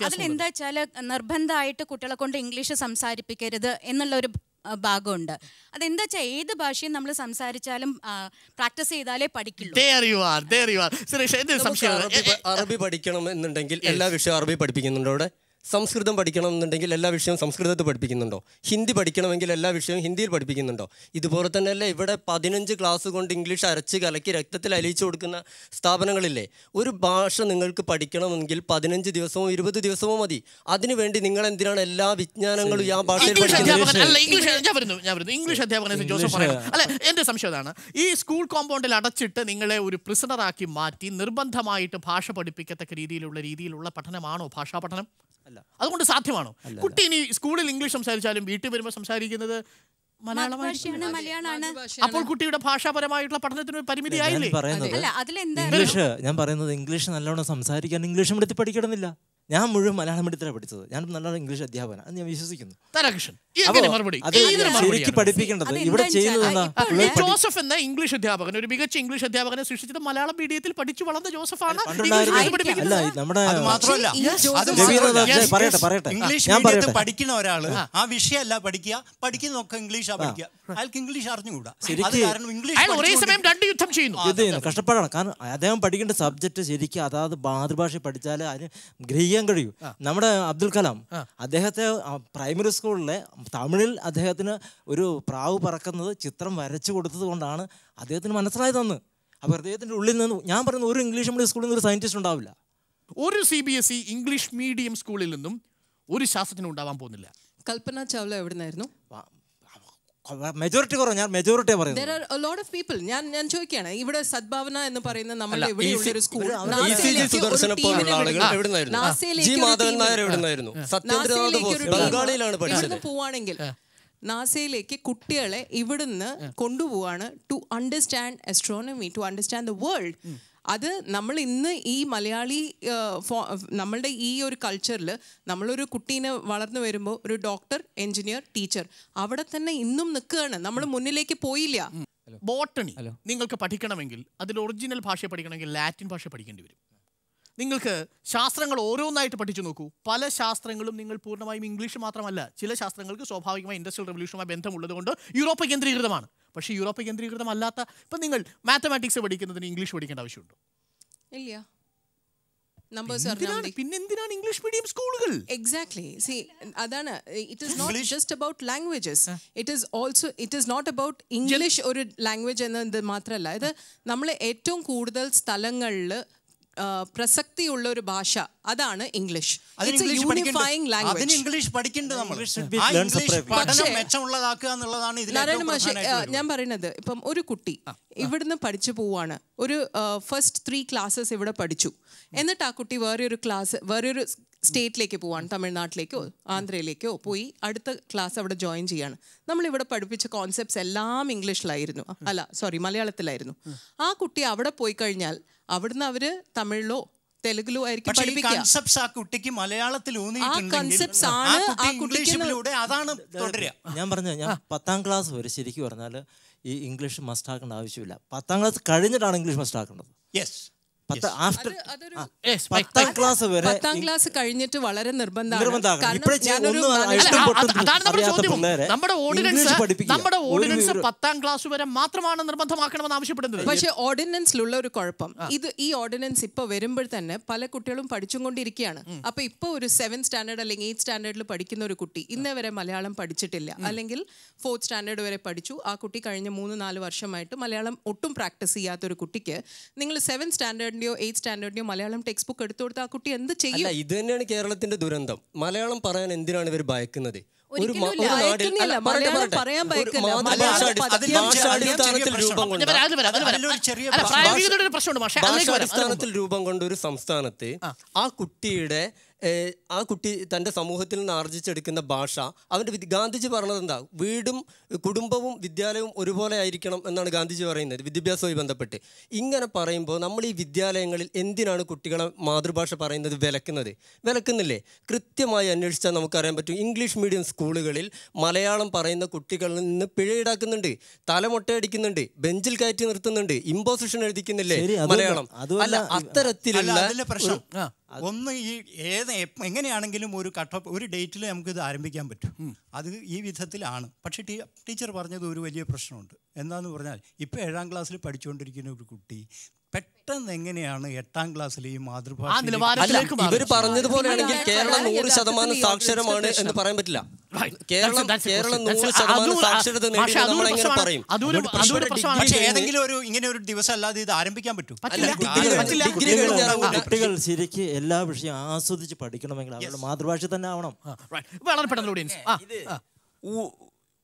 അതിലെന്താ വെച്ചാൽ നിർബന്ധമായിട്ട് കുട്ടികളെ കൊണ്ട് ഇംഗ്ലീഷ് സംസാരിപ്പിക്കരുത് എന്നുള്ളൊരു ഭാഗമുണ്ട്. അതെന്താ വെച്ചാൽ ഏത് ഭാഷയും നമ്മൾ സംസാരിച്ചാലും പ്രാക്ടീസ് ചെയ്താലേ പഠിക്കുള്ളൂ. അറബി പഠിക്കണം എന്നുണ്ടെങ്കിൽ എല്ലാ വിഷയവും അറബി പഠിപ്പിക്കുന്നുണ്ടോ അവിടെ? സംസ്കൃതം പഠിക്കണം എന്നുണ്ടെങ്കിൽ എല്ലാ വിഷയവും സംസ്കൃതത്തിൽ പഠിപ്പിക്കുന്നുണ്ടോ? ഹിന്ദി പഠിക്കണമെങ്കിൽ എല്ലാ വിഷയവും ഹിന്ദിയിൽ പഠിപ്പിക്കുന്നുണ്ടോ? ഇതുപോലെ തന്നെയല്ലേ ഇവിടെ 15 ക്ലാസ് കൊണ്ട് ഇംഗ്ലീഷ് അരച്ച് കലക്കി രക്തത്തിൽ അലിയിച്ചു കൊടുക്കുന്ന സ്ഥാപനങ്ങളില്ലേ? ഒരു ഭാഷ നിങ്ങൾക്ക് പഠിക്കണമെങ്കിൽ 15 ദിവസമോ 20 ദിവസമോ മതി. അതിനുവേണ്ടി നിങ്ങൾ എന്തിനാണ് എല്ലാ വിജ്ഞാനങ്ങളും ആ ഭാഷയിൽ പഠിക്കുന്നത്? ഇംഗ്ലീഷ് അധ്യാപകൻ ജോസഫ് പറയണം. അല്ല, എൻ്റെ സംശയം അതാണ്. ഈ സ്കൂൾ കോമ്പൗണ്ടിൽ അടച്ചിട്ട് നിങ്ങളെ ഒരു പ്രിസണറാക്കി മാറ്റി നിർബന്ധമായിട്ട് ഭാഷ പഠിപ്പിക്കത്തക്ക രീതിയിലുള്ള പഠനമാണോ ഭാഷാ പഠനം? അതുകൊണ്ട് സാധ്യമാണോ? കുട്ടി ഇനി സ്കൂളിൽ ഇംഗ്ലീഷ് സംസാരിച്ചാലും വീട്ടിൽ വരുമ്പോൾ സംസാരിക്കുന്നത് മലയാളമാണ്. അപ്പോൾ കുട്ടിയുടെ ഭാഷാപരമായിട്ടുള്ള പഠനത്തിന് ഒരു പരിമിതി ആയില്ലേ? ഞാൻ പറയുന്നത് ഇംഗ്ലീഷ് നല്ലോണം സംസാരിക്കാൻ ഇംഗ്ലീഷ് മീഡിയത്തിൽ പഠിക്കണമെന്നില്ല. ഞാൻ മുഴുവൻ മലയാളം മീഡിയത്തിലാണ് പഠിച്ചത്. ഞാൻ നല്ലോണം ഇംഗ്ലീഷ് അധ്യാപനം, അത് ഞാൻ വിശ്വസിക്കുന്നു. ശരിക്കും പഠിപ്പിക്കേണ്ടത് ഇവിടെ ചെയ്യുന്നത്. ജോസഫ് എന്ന ഇംഗ്ലീഷ് അധ്യാപകൻ, ഒരു മികച്ച ഇംഗ്ലീഷ് അധ്യാപകനെ സൃഷ്ടിച്ചത് മലയാളം മീഡിയത്തിൽ പഠിച്ചു വളർന്ന ജോസഫാണ്. ഇംഗ്ലീഷ് പഠിക്കുന്ന ഒരാള് ആ വിഷയമല്ല പഠിക്കുക, പഠിക്കുന്നതൊക്കെ ഇംഗ്ലീഷാ പഠിക്കുക. അയാൾക്ക് ഇംഗ്ലീഷ് അറിഞ്ഞുകൂടാ. കഷ്ടപ്പാടാണ്. കാരണം അദ്ദേഹം പഠിക്കേണ്ട സബ്ജക്ട് ശരിക്കും അതാത് മാതൃഭാഷ പഠിച്ചാൽ അതിന് ഗ്രഹിക്കാൻ കഴിയൂ. നമ്മുടെ അബ്ദുൽ കലാം, അദ്ദേഹത്തെ പ്രൈമറി സ്കൂളിലെ തമിഴിൽ അദ്ദേഹത്തിന് ഒരു പ്രാവ് പറക്കുന്നത് ചിത്രം വരച്ചു കൊടുത്തത് കൊണ്ടാണ് അദ്ദേഹത്തിന് മനസ്സിലായതെന്ന്. അപ്പോൾ അദ്ദേഹത്തിൻ്റെ ഉള്ളിൽ നിന്ന് ഞാൻ പറയുന്നത് ഒരു ഇംഗ്ലീഷ് മീഡിയം സ്കൂളിൽ നിന്ന് ഒരു സയന്റിസ്റ്റ് ഉണ്ടാവില്ല. ഒരു CBSE ഇംഗ്ലീഷ് മീഡിയം സ്കൂളിൽ നിന്നും ഒരു ശാസ്ത്രജ്ഞനും ഉണ്ടാവാൻ പോകുന്നില്ല. കൽപ്പന ചൗല എവിടെ നിന്നായിരുന്നു? മെജോറിറ്റി കുറവ്. ഞാൻ മെജോറിറ്റി പറയുന്നത്. There are a lot of people. ഞാൻ ചോദിക്കുകയാണ്, ഇവിടെ സദ്ഭാവന എന്ന് പറയുന്ന നമ്മുടെ എവിടെയുള്ള ഒരു സ്കൂൾ, പോവാണെങ്കിൽ നാസയിലേക്ക് കുട്ടികളെ ഇവിടുന്ന് കൊണ്ടുപോവാണ് to understand astronomy, to understand the world. അത് നമ്മൾ ഇന്ന് ഈ മലയാളി നമ്മളുടെ ഈ ഒരു കൾച്ചറിൽ നമ്മളൊരു കുട്ടീനെ വളർന്നു വരുമ്പോൾ ഒരു ഡോക്ടർ, എഞ്ചിനീയർ, ടീച്ചർ അവിടെ തന്നെ ഇന്നും നിൽക്കുകയാണ്. നമ്മൾ മുന്നിലേക്ക് പോയില്ല. ബോട്ടണി നിങ്ങൾക്ക് പഠിക്കണമെങ്കിൽ, അതിൽ ഒറിജിനൽ ഭാഷ പഠിക്കണമെങ്കിൽ ലാറ്റിൻ ഭാഷ പഠിക്കേണ്ടി വരും. നിങ്ങൾക്ക് ശാസ്ത്രങ്ങൾ ഓരോന്നായിട്ട് പഠിച്ചു നോക്കൂ. പല ശാസ്ത്രങ്ങളും നിങ്ങൾ പൂർണ്ണമായും ഇംഗ്ലീഷ് മാത്രമല്ല, ചില ശാസ്ത്രങ്ങൾക്ക് സ്വാഭാവികമായി ഇൻഡസ്ട്രിയൽ റവല്യൂഷനുമായി ബന്ധമുള്ളത് കൊണ്ട് യൂറോപ്പ് കേന്ദ്രീകൃതമാണ്. പക്ഷേ യൂറോപ്പ് കേന്ദ്രീകൃതമല്ലാത്ത, ഇപ്പം നിങ്ങൾ മാത്തമാറ്റിക്സ് പഠിക്കുന്നതിന് ഇംഗ്ലീഷ് പഠിക്കേണ്ട ആവശ്യമുണ്ടോ? ഇല്ല. പിന്നെന്തിനാണ് ഇംഗ്ലീഷ് മീഡിയം സ്കൂളുകൾ? Exactly. See, adana, it is not just about languages. It is not about English ഒരു ലാംഗ്വേജ് എന്നത് മാത്രമല്ല. ഇത് നമ്മൾ ഏറ്റവും കൂടുതൽ സ്ഥലങ്ങളിൽ പ്രസക്തിയുള്ള ഒരു ഭാഷ, അതാണ് ഇംഗ്ലീഷ്. Unifying language. നാരായണ മാഷ്, ഞാൻ പറയുന്നത് ഇപ്പം ഒരു കുട്ടി ഇവിടുന്ന് പഠിച്ചു പോവാണ്, ഒരു ഫസ്റ്റ് 3 ക്ലാസ്സസ് ഇവിടെ പഠിച്ചു, എന്നിട്ട് ആ കുട്ടി വേറൊരു സ്റ്റേറ്റിലേക്ക് പോവാണ്, തമിഴ്നാട്ടിലേക്കോ ആന്ധ്രയിലേക്കോ പോയി അടുത്ത ക്ലാസ് അവിടെ ജോയിൻ ചെയ്യാണ്. നമ്മളിവിടെ പഠിപ്പിച്ച കോൺസെപ്റ്റ്സ് എല്ലാം ഇംഗ്ലീഷിലായിരുന്നു, മലയാളത്തിലായിരുന്നു. ആ കുട്ടി അവിടെ പോയി കഴിഞ്ഞാൽ അവിടുന്ന് അവര് തമിഴിലോ തെലുങ്കിലോ ആയിരിക്കും പഠിപ്പിക്കുക. ഞാൻ 10ാം ക്ലാസ് വരെ ശരിക്കും പറഞ്ഞാൽ ഈ ഇംഗ്ലീഷ് മസ്റ്റാക്കേണ്ട ആവശ്യമില്ല. 10ാം ക്ലാസ് കഴിഞ്ഞിട്ടാണ് ഇംഗ്ലീഷ് മസ്റ്റാക്കേണ്ടത്. അതൊരു Yes, 10ാം ക്ലാസ് വരെ 10ാം ക്ലാസ് കഴിഞ്ഞിട്ട് വളരെ നിർബന്ധമാണ്. നിർബന്ധമാക്കണം. കാരണം ഇപ്പഴേ ഞാനൊരു ഒന്നും management- ഇഷ്ടം പൊട്ടും അതാണ് നമ്മുടെ അറിയാത്ത ചോദ്യം. പിള്ളേരെ നമ്മുടെ ഇംഗ്ലീഷ് പഠിപ്പിക്കുക. ഓർഡിനൻസ് ഒരു 10ാം ക്ലാസ് വരെ മാത്രമാണ് നിർബന്ധമാക്കണമെന്ന് ആവശ്യപ്പെടുന്നത്. പക്ഷേ ഓർഡിനൻസിലുള്ള ഒരു കുഴപ്പം, ഈ ഓർഡിനൻസ് ഇപ്പൊ വരുമ്പോൾ തന്നെ പല കുട്ടികളും പഠിച്ചുകൊണ്ടിരിക്കുകയാണ്. അപ്പൊ ഇപ്പൊ ഒരു 7th സ്റ്റാൻഡേർഡ് അല്ലെങ്കിൽ 8th സ്റ്റാൻഡേർഡിൽ പഠിക്കുന്ന ഒരു കുട്ടി ഇന്നേ വരെ മലയാളം പഠിച്ചിട്ടില്ല, അല്ലെങ്കിൽ 4th സ്റ്റാൻഡേർഡ് വരെ പഠിച്ചു, ആ കുട്ടി കഴിഞ്ഞ 3-4 വർഷമായിട്ട് മലയാളം ഒട്ടും പ്രാക്ടീസ് ചെയ്യാത്ത ഒരു കുട്ടിക്ക് നിങ്ങൾ 7th സ്റ്റാൻഡേർഡിന്റെയോ 8th സ്റ്റാൻഡേർഡിന്റെയോ മലയാളം ടെക്സ്റ്റ് ബുക്ക് എടുത്തു കൊടുത്താൽ ആ കുട്ടി എന്ത് ചെയ്യും? അല്ല, ഇത് തന്നെയാണ് കേരളത്തിന്റെ ദുരന്തം. മലയാളം പറയാൻ എന്തിനാണ് ഇവർ ഭയക്കുന്നത്? ഒരിക്കലും ഇല്ല, ഭയക്കുന്നില്ല. മലയാളം പറയാൻ ഭയക്കില്ല. ഭാഷാടിസ്ഥാനത്തിൽ രൂപം കൊണ്ട് അതിലൊരു ചെറിയ പ്രായോഗികതയുടെ ഒരു പ്രശ്നമുണ്ട്. പക്ഷേ ഭാഷാടിസ്ഥാനത്തിൽ രൂപം കൊണ്ട ഒരു സംസ്ഥാനത്ത് ആ കുട്ടി തൻ്റെ സമൂഹത്തിൽ നിന്ന് ആർജിച്ചെടുക്കുന്ന ഭാഷ അവൻ്റെ ഗാന്ധിജി പറഞ്ഞത് എന്താ? വീടും കുടുംബവും വിദ്യാലയവും ഒരുപോലെ ആയിരിക്കണം എന്നാണ് ഗാന്ധിജി പറയുന്നത് വിദ്യാഭ്യാസവുമായി ബന്ധപ്പെട്ട്. ഇങ്ങനെ പറയുമ്പോൾ നമ്മൾ ഈ വിദ്യാലയങ്ങളിൽ എന്തിനാണ് കുട്ടികളെ മാതൃഭാഷ പറയുന്നത് വിലക്കുന്നില്ലേ? കൃത്യമായി അന്വേഷിച്ചാൽ നമുക്കറിയാൻ പറ്റും. ഇംഗ്ലീഷ് മീഡിയം സ്കൂളുകളിൽ മലയാളം പറയുന്ന കുട്ടികളിൽ നിന്ന് പിഴ ഈടാക്കുന്നുണ്ട്, തലമൊട്ടയടിക്കുന്നുണ്ട്, ബെഞ്ചിൽ കയറ്റി നിർത്തുന്നുണ്ട്, ഇമ്പോസിഷൻ എഴുതിക്കുന്നില്ലേ മലയാളം? അല്ല, അത്തരത്തിലുള്ള പ്രശ്നം ഒന്ന് എങ്ങനെയാണെങ്കിലും ഒരു ഡേറ്റിൽ നമുക്കിത് ആരംഭിക്കാൻ പറ്റും. അത് ഈ വിധത്തിലാണ്. പക്ഷേ ടീച്ചർ പറഞ്ഞത് ഒരു വലിയ പ്രശ്നമുണ്ട്. എന്താന്ന് പറഞ്ഞാൽ ഇപ്പോൾ 7ാം ക്ലാസ്സിൽ പഠിച്ചുകൊണ്ടിരിക്കുന്ന ഒരു കുട്ടി പെട്ടെന്ന് എങ്ങനെയാണ് 8ാം ക്ലാസ്സിൽ ഈ മാതൃഭാഷ ഇവർ പറഞ്ഞതുപോലെയാണെങ്കിൽ കേരളം 100% സാക്ഷരമാണ് എന്ന് പറയാൻ പറ്റില്ല. കേരളം 100% സാക്ഷരത നേടി നമ്മൾ എങ്ങനെ പറയും? പക്ഷേ ഏതെങ്കിലും ഇങ്ങനെ ഒരു ദിവസം അല്ലാതെ ഇത് ആരംഭിക്കാൻ പറ്റും. കുട്ടികൾ ശരിക്ക് എല്ലാ വിഷയം ആസ്വദിച്ച് പഠിക്കണമെങ്കിൽ അവരുടെ മാതൃഭാഷ തന്നെ ആവണം. വളരെ പെട്ടെന്ന്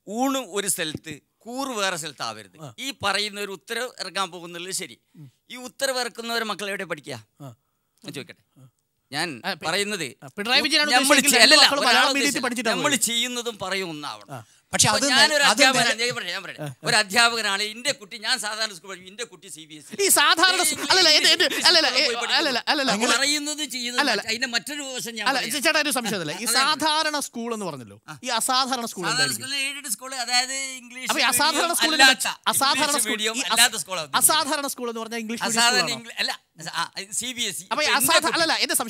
ഊണ് ഒരു സ്ഥലത്ത് കൂറ് വേറെ സ്ഥലത്താവരുത്. ഈ പറയുന്ന ഒരു ഉത്തരവ് ഇറക്കാൻ പോകുന്നുള്ളത് ശരി. ഈ ഉത്തരവ് ഇറക്കുന്നവരെ മക്കൾ എവിടെ പഠിക്കുക? ഞാൻ ചോദിക്കട്ടെ. ഞാൻ പറയുന്നത് നമ്മൾ ചെയ്യുന്നതും പറയും ഒന്നാവണം. പക്ഷെ ഞാനൊരു അധ്യാപകനാണ്. എന്റെ കുട്ടി, ഞാൻ സാധാരണ സ്കൂൾ പഠിക്കും, എന്റെ കുട്ടി CBSE പറയുന്നത് ചെയ്യുന്നത് അതിന്റെ മറ്റൊരു വശം ഞാൻ ചേട്ടാ ഒരു സംശയമല്ല. ഈ സാധാരണ സ്കൂൾ എന്ന് പറഞ്ഞല്ലോ, ഈ അസാധാരണ സ്കൂൾ എയ്ഡഡ് സ്കൂൾ, അതായത് ഇംഗ്ലീഷ് അസാധാരണ സ്കൂൾ എന്ന് പറഞ്ഞാൽ ഇംഗ്ലീഷ് അല്ല CBSE.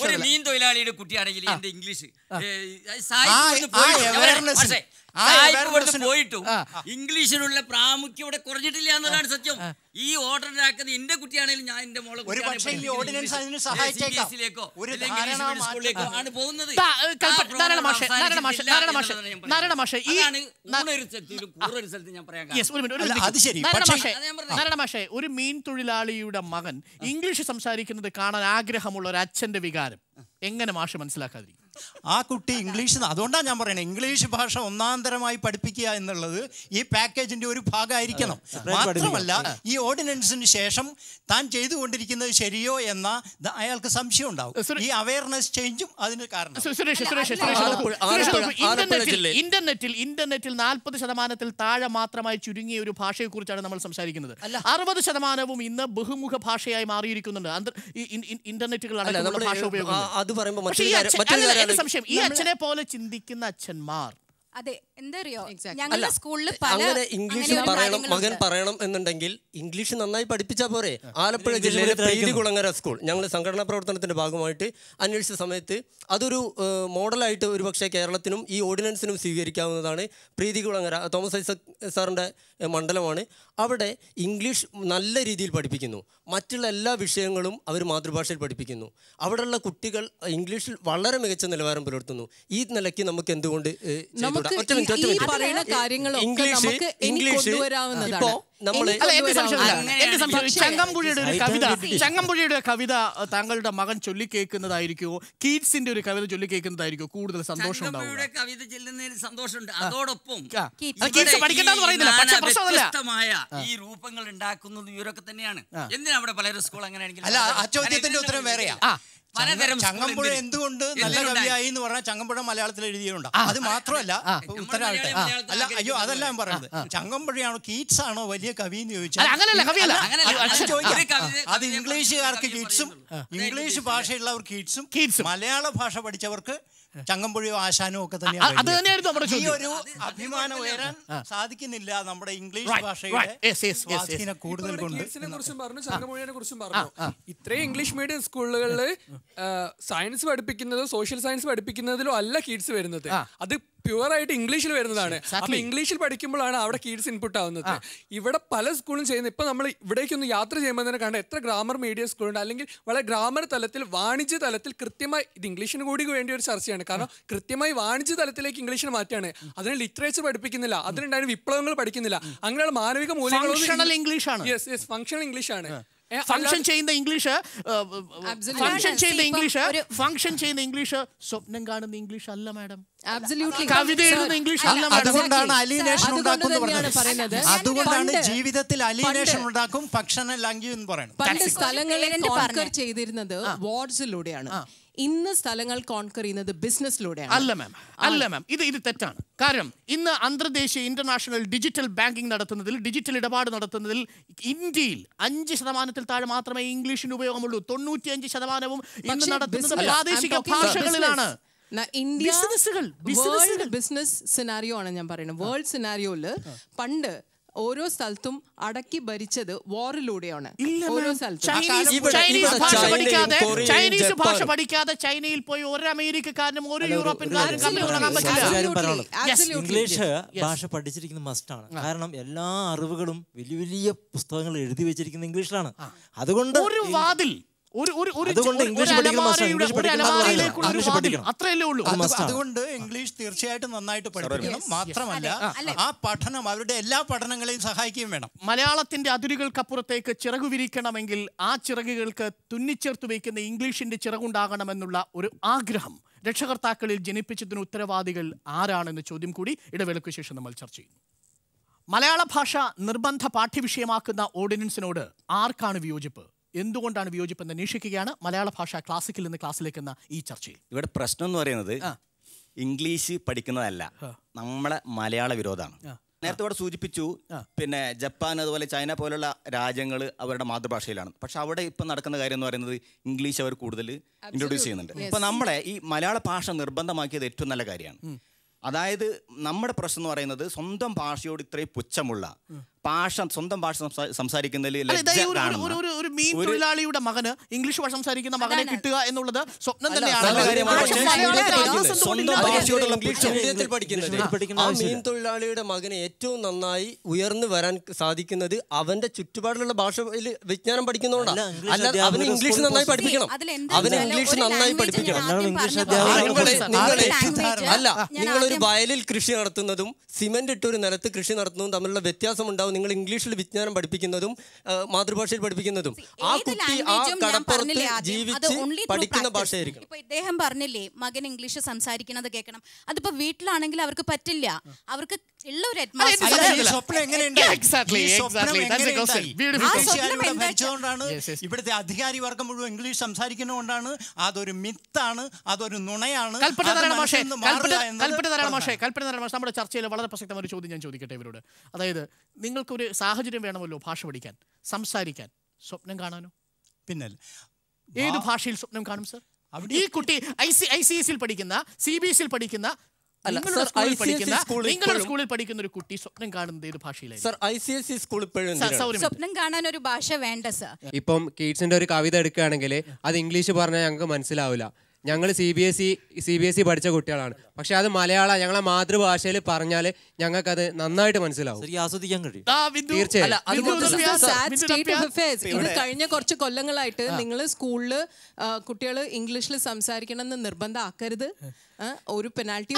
ഒരു മീൻ തൊഴിലാളിയുടെ കുട്ടിയാണെങ്കിൽ എന്റെ ഇംഗ്ലീഷ് പോയിട്ടും ഇംഗ്ലീഷിനുള്ള പ്രാമുഖ്യം ഇവിടെ കുറഞ്ഞിട്ടില്ല എന്നതാണ് സത്യം. ഈ ഓർഡറിലാക്കുന്നത് എന്റെ കുട്ടിയാണെങ്കിലും ഞാൻ എന്റെ മോളെ CBSE-യിലേക്കോ സ്കൂളിലേക്കോ ആണ് പോകുന്നത്. ഒരു മീൻ തൊഴിലാളിയുടെ മകൻ ഇംഗ്ലീഷ് സംസാരിക്കുന്നത് കാണാൻ ആഗ്രഹമുള്ള ഒരു അച്ഛന്റെ വികാരം എങ്ങനെ മാഷ് മനസ്സിലാക്കാതിരിക്കും? ആ കുട്ടി ഇംഗ്ലീഷ്, അതുകൊണ്ടാണ് ഞാൻ പറയുന്നത് ഇംഗ്ലീഷ് ഭാഷ ഒന്നാന്തരമായി പഠിപ്പിക്കുക എന്നുള്ളത് ഈ പാക്കേജിന്റെ ഒരു ഭാഗമായിരിക്കണം. മാത്രമല്ല ഈ ഓർഡിനൻസിന് ശേഷം താൻ ചെയ്തുകൊണ്ടിരിക്കുന്നത് ശരിയോ എന്ന അയാൾക്ക് സംശയം ഉണ്ടാവും. ഈ അവയർനെസ് ചേഞ്ചും അതിന് കാരണം. ഇന്റർനെറ്റിൽ 40% താഴെ മാത്രമായി ചുരുങ്ങിയ ഒരു ഭാഷയെ കുറിച്ചാണ് നമ്മൾ സംസാരിക്കുന്നത്. 60% ഇന്ന് ബഹുമുഖ ഭാഷയായി മാറിയിരിക്കുന്നുണ്ട് ഇന്റർനെറ്റുകൾ അടക്കമുള്ള ഭാഷ ഉപയോഗം. സംശയം ഈ അച്ഛനെ പോലെ ചിന്തിക്കുന്ന അച്ഛന്മാർ അതെ എന്തറിയോ, ഞങ്ങളുടെ സ്കൂളിൽ അങ്ങനെ ഇംഗ്ലീഷ് പറയണം മകൻ പറയണം എന്നുണ്ടെങ്കിൽ ഇംഗ്ലീഷ് നന്നായി പഠിപ്പിച്ചാൽ പോരെ? ആലപ്പുഴ ജില്ലയിലെ പ്രീതികുളങ്ങര സ്കൂൾ ഞങ്ങൾ സംഘടനാ പ്രവർത്തനത്തിന്റെ ഭാഗമായിട്ട് അന്വേഷിച്ച സമയത്ത് അതൊരു മോഡലായിട്ട് ഒരുപക്ഷെ കേരളത്തിനും ഈ ഓർഡിനൻസിനും സ്വീകരിക്കാവുന്നതാണ്. പ്രീതികുളങ്ങര തോമസ് ഐസക് സാറിൻ്റെ മണ്ഡലമാണ്. അവിടെ ഇംഗ്ലീഷ് നല്ല രീതിയിൽ പഠിപ്പിക്കുന്നു, മറ്റുള്ള എല്ലാ വിഷയങ്ങളും അവർ മാതൃഭാഷയിൽ പഠിപ്പിക്കുന്നു. അവിടെയുള്ള കുട്ടികൾ ഇംഗ്ലീഷിൽ വളരെ മികച്ച നിലവാരം പുലർത്തുന്നു. ഈ നിലയ്ക്ക് നമുക്ക് എന്തുകൊണ്ട് ഇംഗ്ലീഷ് ഇപ്പോൾ ചങ്ങമ്പുഴയുടെ കവിത താങ്കളുടെ മകൻ ചൊല്ലിക്കേൾക്കുന്നതായിരിക്കുമോ, കീറ്റ്സിന്റെ ഒരു കവിത ചൊല്ലിക്കേൾക്കുന്നതായിരിക്കുമോ കൂടുതൽ സന്തോഷം ഉണ്ടാവും? കവിത ചെല്ലുന്നതിൽ സന്തോഷമുണ്ട്. അതോടൊപ്പം വ്യത്യസ്തമായ ഈ രൂപങ്ങൾ ഉണ്ടാക്കുന്നത് ഇവരൊക്കെ തന്നെയാണ്. എന്തിനാ അവിടെ പലരും സ്കൂൾ അങ്ങനെയാണെങ്കിൽ? അല്ല, ആ ചോദ്യത്തിന്റെ ഉത്തരം വേറെയാ. ചങ്ങമ്പുഴ എന്തുകൊണ്ട് നല്ല കവിയായി എന്ന് പറഞ്ഞാൽ ചങ്ങമ്പുഴ മലയാളത്തിൽ എഴുതിയുണ്ടോ? അത് മാത്രമല്ല ഉത്തരവായിട്ട് അല്ല, അയ്യോ അതല്ല ഞാൻ പറയുന്നത്. ചങ്ങമ്പുഴയാണോ കീറ്റ്സ് ആണോ വലിയ കവി എന്ന് ചോദിച്ചാൽ അത് ഇംഗ്ലീഷുകാർക്ക് കീറ്റ്സും ഇംഗ്ലീഷ് ഭാഷയുള്ളവർ കീറ്റ്സും മലയാള ഭാഷ പഠിച്ചവർക്ക് ചങ്ങമ്പുഴയോ ആശാനോ ഒക്കെ അത് തന്നെയാണ് തന്നെയായിരുന്നു നമ്മുടെ ഈ ചോദ്യം. ഒരു അഭിമാനം ഉയരാൻ സാധിക്കുന്നില്ല നമ്മുടെ ഇംഗ്ലീഷ് Right, ഭാഷയുടെ right. Yes, yes, yes, yes. സ്വാധീനം കൂടുതൽ കൊണ്ട്. കിഡ്സിനെ കുറിച്ചും പറഞ്ഞു, ചങ്ങമ്പുഴയെ കുറിച്ചും പറഞ്ഞു. ഇത്രയും ഇംഗ്ലീഷ് മീഡിയം സ്കൂളുകളിൽ സയൻസ് പഠിപ്പിക്കുന്നതോ സോഷ്യൽ സയൻസ് പഠിപ്പിക്കുന്നതിലോ അല്ല കിഡ്സ് വരുന്നത്. അത് പ്യുവർ ആയിട്ട് ഇംഗ്ലീഷിൽ വരുന്നതാണ്. അപ്പൊ ഇംഗ്ലീഷിൽ പഠിക്കുമ്പോഴാണ് അവിടെ കിഡ്സ് ഇൻപുട്ട് ആവുന്നത്. ഇവിടെ പല സ്കൂളും ചെയ്യുന്നത്, ഇപ്പൊ നമ്മൾ ഇവിടേക്കൊന്ന് യാത്ര ചെയ്യുമ്പോൾ തന്നെ കണ്ട എത്ര ഗ്രാമർ മീഡിയം സ്കൂളുണ്ട്, അല്ലെങ്കിൽ വളരെ ഗ്രാമർ തലത്തിൽ വാണിജ്യ തലത്തിൽ കൃത്യമായി, ഇത് ഇംഗ്ലീഷിന് കൂടി വേണ്ടിയ ഒരു ചർച്ചയാണ്. കാരണം കൃത്യമായി വാണിജ്യ തലത്തിലേക്ക് ഇംഗ്ലീഷിന് മാറ്റാണ്. അതിന് ലിറ്ററേച്ചർ പഠിപ്പിക്കുന്നില്ല, അതിനുണ്ടായ വിപ്ലവങ്ങൾ പഠിക്കുന്നില്ല, അങ്ങനെയുള്ള മാനവിക മൂല്യങ്ങൾ ഇംഗ്ലീഷാണ്. ഫങ്ഷണൽ ഇംഗ്ലീഷാണ്. ഫംഗ്ഷൻ ചെയ്യുന്ന ഇംഗ്ലീഷ്, ഫംഗ്ഷൻ ചെയ്യുന്ന ഇംഗ്ലീഷ് സ്വപ്നം കാണുന്ന ഇംഗ്ലീഷ് അല്ല മാഡം. കവിത എഴുതുന്ന ഇംഗ്ലീഷ് അല്ല മാഡം. അതുകൊണ്ടാണ് അലീനേഷൻ ഉണ്ടാക്കുന്നത്. അതുകൊണ്ടാണ് ജീവിതത്തിൽ അലീനേഷൻ ഉണ്ടാക്കും ഫങ്ഷണൽ ലാംഗ്വേജ് എന്ന് പറയുന്നത്. പണ്ട് സ്ഥലങ്ങളെ കോൺകർ ചെയ്തിരുന്നത് വാർഡ്സിലൂടെയാണ്. ഇന്ന് സ്ഥലങ്ങൾ കോൺകർ ചെയ്യുന്നത് ബിസിനസ്സിലൂടെയാണ്. അല്ല മാം, ഇത് തെറ്റാണ്. കാരണം ഇന്ന് അന്തർദേശീയ ഇന്റർനാഷണൽ ഡിജിറ്റൽ ബാങ്കിംഗ് നടത്തുന്നതിൽ, ഡിജിറ്റൽ ഇടപാട് നടത്തുന്നതിൽ ഇന്ത്യയിൽ 5% താഴെ മാത്രമേ ഇംഗ്ലീഷിന് ഉപയോഗമുള്ളൂ. 95% ഇന്ന് നടത്തുന്നത് പ്രാദേശിക ഭാഷകളിലാണ്. ഇന്ത്യ വേൾഡ് ബിസിനസ് സിനാരിയോ ആണ് ഞാൻ പറയുന്നത്. വേൾഡ് സിനാരിയോയില് പണ്ട് ഓരോ സ്ഥലത്തും അടക്കി ഭരിച്ചത് വാറിലൂടെയാണ്. ഓരോ സ്ഥലത്തും ചൈനീസ് ഭാഷ പഠിക്കാതെ ചൈനയിൽ പോയി ഒരു അമേരിക്കക്കാരനും ഒരു യൂറോപ്യൻകാരനും ഇംഗ്ലീഷ് ഭാഷ പഠിച്ചിരിക്കുന്നത് മസ്റ്റാണ്. കാരണം എല്ലാ അറിവുകളും വലിയ വലിയ പുസ്തകങ്ങൾ എഴുതി വെച്ചിരിക്കുന്ന ഇംഗ്ലീഷിലാണ്. അതുകൊണ്ട് ഒരു വാതിൽ അതുകൊണ്ട് ഇംഗ്ലീഷ് തീർച്ചയായിട്ടും നന്നായിട്ട് പഠിക്കണം. മാത്രമല്ല ആ പഠനം അവരുടെ എല്ലാ പഠനങ്ങളെയും സഹായിക്കുകയും വേണം. മലയാളത്തിന്റെ അതിരുകൾക്കപ്പുറത്തേക്ക് ചിറകു വിരിക്കണമെങ്കിൽ ആ ചിറകുകൾക്ക് തുന്നിച്ചേർത്ത് വയ്ക്കുന്ന ഇംഗ്ലീഷിന്റെ ചിറകുണ്ടാകണമെന്നുള്ള ഒരു ആഗ്രഹം രക്ഷകർത്താക്കളിൽ ജനിപ്പിച്ചതിന് ഉത്തരവാദികൾ ആരാണെന്ന ചോദ്യം കൂടി ഇടവേളയ്ക്ക് ശേഷം നമ്മൾ ചർച്ച ചെയ്യുന്നു. മലയാള ഭാഷ നിർബന്ധ പാഠ്യവിഷയമാക്കുന്ന ഓർഡിനൻസിനോട് ആർക്കാണ് വിയോജിപ്പ്, എന്തുകൊണ്ടാണ് വിയോജിപ്പ് എന്ന് അന്വേഷിക്കുകയാണ് മലയാള ഭാഷ ക്ലാസിക്കിൽ നിന്ന് ക്ലാസ്സിലേക്ക് എന്ന ഈ ചർച്ചയിൽ. ഇവിടെ പ്രശ്നം എന്ന് പറയുന്നത് ഇംഗ്ലീഷ് പഠിക്കുന്നതല്ല, നമ്മളെ മലയാള വിരോധമാണ്. നേരത്തെ ഇവിടെ സൂചിപ്പിച്ചു, പിന്നെ ജപ്പാൻ അതുപോലെ ചൈന പോലുള്ള രാജ്യങ്ങൾ അവരുടെ മാതൃഭാഷയിലാണ്. പക്ഷെ അവിടെ ഇപ്പം നടക്കുന്ന കാര്യം എന്ന് പറയുന്നത് ഇംഗ്ലീഷ് അവർ കൂടുതൽ ഇൻട്രൊഡ്യൂസ് ചെയ്യുന്നുണ്ട്. ഇപ്പം നമ്മളെ ഈ മലയാള ഭാഷ നിർബന്ധമാക്കിയത് ഏറ്റവും നല്ല കാര്യമാണ്. അതായത് നമ്മുടെ പ്രശ്നം എന്ന് പറയുന്നത് സ്വന്തം ഭാഷയോട് ഇത്രയും പുച്ഛമുള്ള സ്വന്തം ഭാഷ സംസാരിക്കുന്നതിൽ ഒരു മീൻ തൊഴിലാളിയുടെ മകന് ഇംഗ്ലീഷ് ഭാഷ സംസാരിക്കുന്ന മകനെ കിട്ടുക എന്നുള്ളത് സ്വപ്നം തന്നെയാണ്. ആ മീൻ തൊഴിലാളിയുടെ മകന് ഏറ്റവും നന്നായി ഉയർന്നു വരാൻ സാധിക്കുന്നത് അവന്റെ ചുറ്റുപാടിലുള്ള ഭാഷയിൽ വിജ്ഞാനം പഠിക്കുന്നതുകൊണ്ടാണ്. അല്ലാതെ അവന് ഇംഗ്ലീഷ് നന്നായി പഠിപ്പിക്കണം, അവന് ഇംഗ്ലീഷ് നന്നായി പഠിപ്പിക്കണം. അല്ല, നിങ്ങളൊരു വയലിൽ കൃഷി നടത്തുന്നതും സിമെന്റ് ഇട്ടൊരു നിലത്ത് കൃഷി നടത്തുന്നതും തമ്മിലുള്ള വ്യത്യാസം ഉണ്ടാവും. നിങ്ങൾ ഇംഗ്ലീഷിൽ വിജ്ഞാനം പഠിപ്പിക്കുന്നതും മാതൃഭാഷയിൽ പഠിപ്പിക്കുന്നതും ആ കുട്ടി ആ കടപ്പുറത്ത് ജീവിച്ച് പഠിക്കുന്ന ഭാഷയായിരിക്കണം. ഇപ്പൊ ഇദ്ദേഹം പറഞ്ഞില്ലേ മകൻ ഇംഗ്ലീഷ് സംസാരിക്കുന്നത് കേൾക്കണം. അതിപ്പോ വീട്ടിലാണെങ്കിൽ അവർക്ക് പറ്റില്ല. അവർക്ക് ഉള്ള ഒരു ഇവിടുത്തെ അധികാരി വർഗം മുഴുവൻ ഇംഗ്ലീഷ് സംസാരിക്കുന്നതുകൊണ്ടാണ്. അതൊരു മിത്താണ്, അതൊരു നുണയാണ്. നമ്മുടെ ചർച്ചയിൽ വളരെ പ്രസക്തമായ ഒരു ചോദ്യം ഞാൻ ചോദിക്കട്ടെ ഇവരോട്. അതായത് നിങ്ങൾക്കൊരു സാഹചര്യം വേണമല്ലോ ഭാഷ പഠിക്കാൻ, സംസാരിക്കാൻ, സ്വപ്നം കാണാനോ? പിന്നെ ഏത് ഭാഷയിൽ സ്വപ്നം കാണും സർ? ഈ കുട്ടി ICSE പഠിക്കുന്ന, CBSE പഠിക്കുന്ന, നിങ്ങളുടെ സ്കൂളിൽ പഠിക്കുന്ന ഒരു കുട്ടി സ്വപ്നം കാണുന്നത് ഏത് ഭാഷയിലായി? സ്വപ്നം കാണാൻ ഒരു ഭാഷ വേണ്ട സർ. ഇപ്പം കിഡ്സിന്റെ ഒരു കവിത എടുക്കുകയാണെങ്കിൽ അത് ഇംഗ്ലീഷ് പറഞ്ഞാൽ ഞങ്ങൾക്ക് മനസ്സിലാവില്ല. ഞങ്ങൾ CBSE പഠിച്ച കുട്ടികളാണ്. പക്ഷെ അത് മലയാളം ഞങ്ങളെ മാതൃഭാഷയിൽ പറഞ്ഞാൽ ഞങ്ങൾക്കത് നന്നായിട്ട് മനസ്സിലാവും, ആസ്വദിക്കാൻ കഴിയും. ഇത് കഴിഞ്ഞ കുറച്ച് കൊല്ലങ്ങളായിട്ട് നിങ്ങൾ സ്കൂളില് കുട്ടികൾ ഇംഗ്ലീഷിൽ സംസാരിക്കണം എന്ന് നിർബന്ധം ആക്കരുത്. ഒരു പെനാൽറ്റി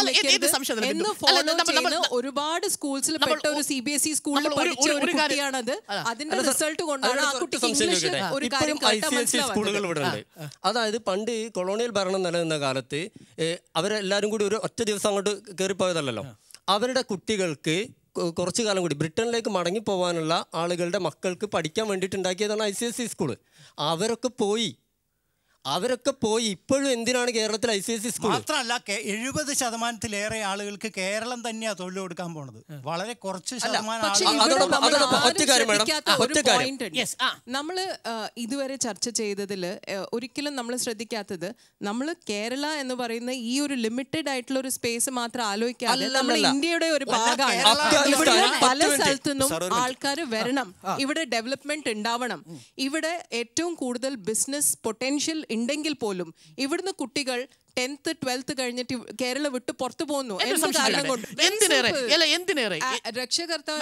ഒരുപാട് സ്കൂൾസിൽ പെട്ട ഒരു CBSE സ്കൂളിൽ പഠിച്ച ഒരു കുട്ടിയാണത്. അതിന്റെ റിസൾട്ട് കൊണ്ടാണ് ആ കുട്ടിക്ക് ഇംഗ്ലീഷ് ഒരു കാര്യം സ്കൂളുകൾ ഇവിടെ ഉണ്ട്. അതായത് പണ്ട് കൊളോണിയൽ ഭരണം നിലനിന്ന കാലത്ത് അവരെല്ലാവരും കൂടി ഒരു ഒറ്റ ദിവസം അങ്ങോട്ട് കയറിപ്പോയതല്ലോ. അവരുടെ കുട്ടികൾക്ക് കുറച്ചു കാലം കൂടി ബ്രിട്ടനിലേക്ക് മടങ്ങി പോകാനുള്ള ആളുകളുടെ മക്കൾക്ക് പഠിക്കാൻ വേണ്ടിയിട്ട് ഉണ്ടാക്കിയതാണ് ICSE സ്കൂള്. അവരൊക്കെ പോയി. അവരൊക്കെ പോയി ഇപ്പോഴും എന്തിനാണ് കേരളത്തിൽ ICSE സ്കൂൾ? മാത്രമല്ല 70% ആളുകൾക്ക് കേരളം തന്നെയാ തൊഴിൽ കൊടുക്കാൻ പോണത്. വളരെ കുറച്ച് ശതമാനം നമ്മള് ഇതുവരെ ചർച്ച ചെയ്തതിൽ ഒരിക്കലും നമ്മൾ ശ്രദ്ധിക്കാത്തത്, നമ്മൾ കേരള എന്ന് പറയുന്ന ഈ ഒരു ലിമിറ്റഡ് ആയിട്ടുള്ള ഒരു സ്പേസ് മാത്രം ആലോചിക്കാതെ നമ്മൾ ഇന്ത്യയുടെ ഒരു ഭാഗമാണ്. ഇവിടെ പല സ്ഥലത്തുനിന്നും ആൾക്കാർ വരണം, ഇവിടെ ഡെവലപ്മെന്റ് ഉണ്ടാവണം. ഇവിടെ ഏറ്റവും കൂടുതൽ ബിസിനസ് പൊട്ടൻഷ്യൽ ഉണ്ടെങ്കിൽ പോലും ഇവിടുന്ന് കുട്ടികൾ 10th 12th കഴിഞ്ഞിട്ട് കേരളം വിട്ട് പുറത്തു പോകുന്നു. രക്ഷകർത്താവ്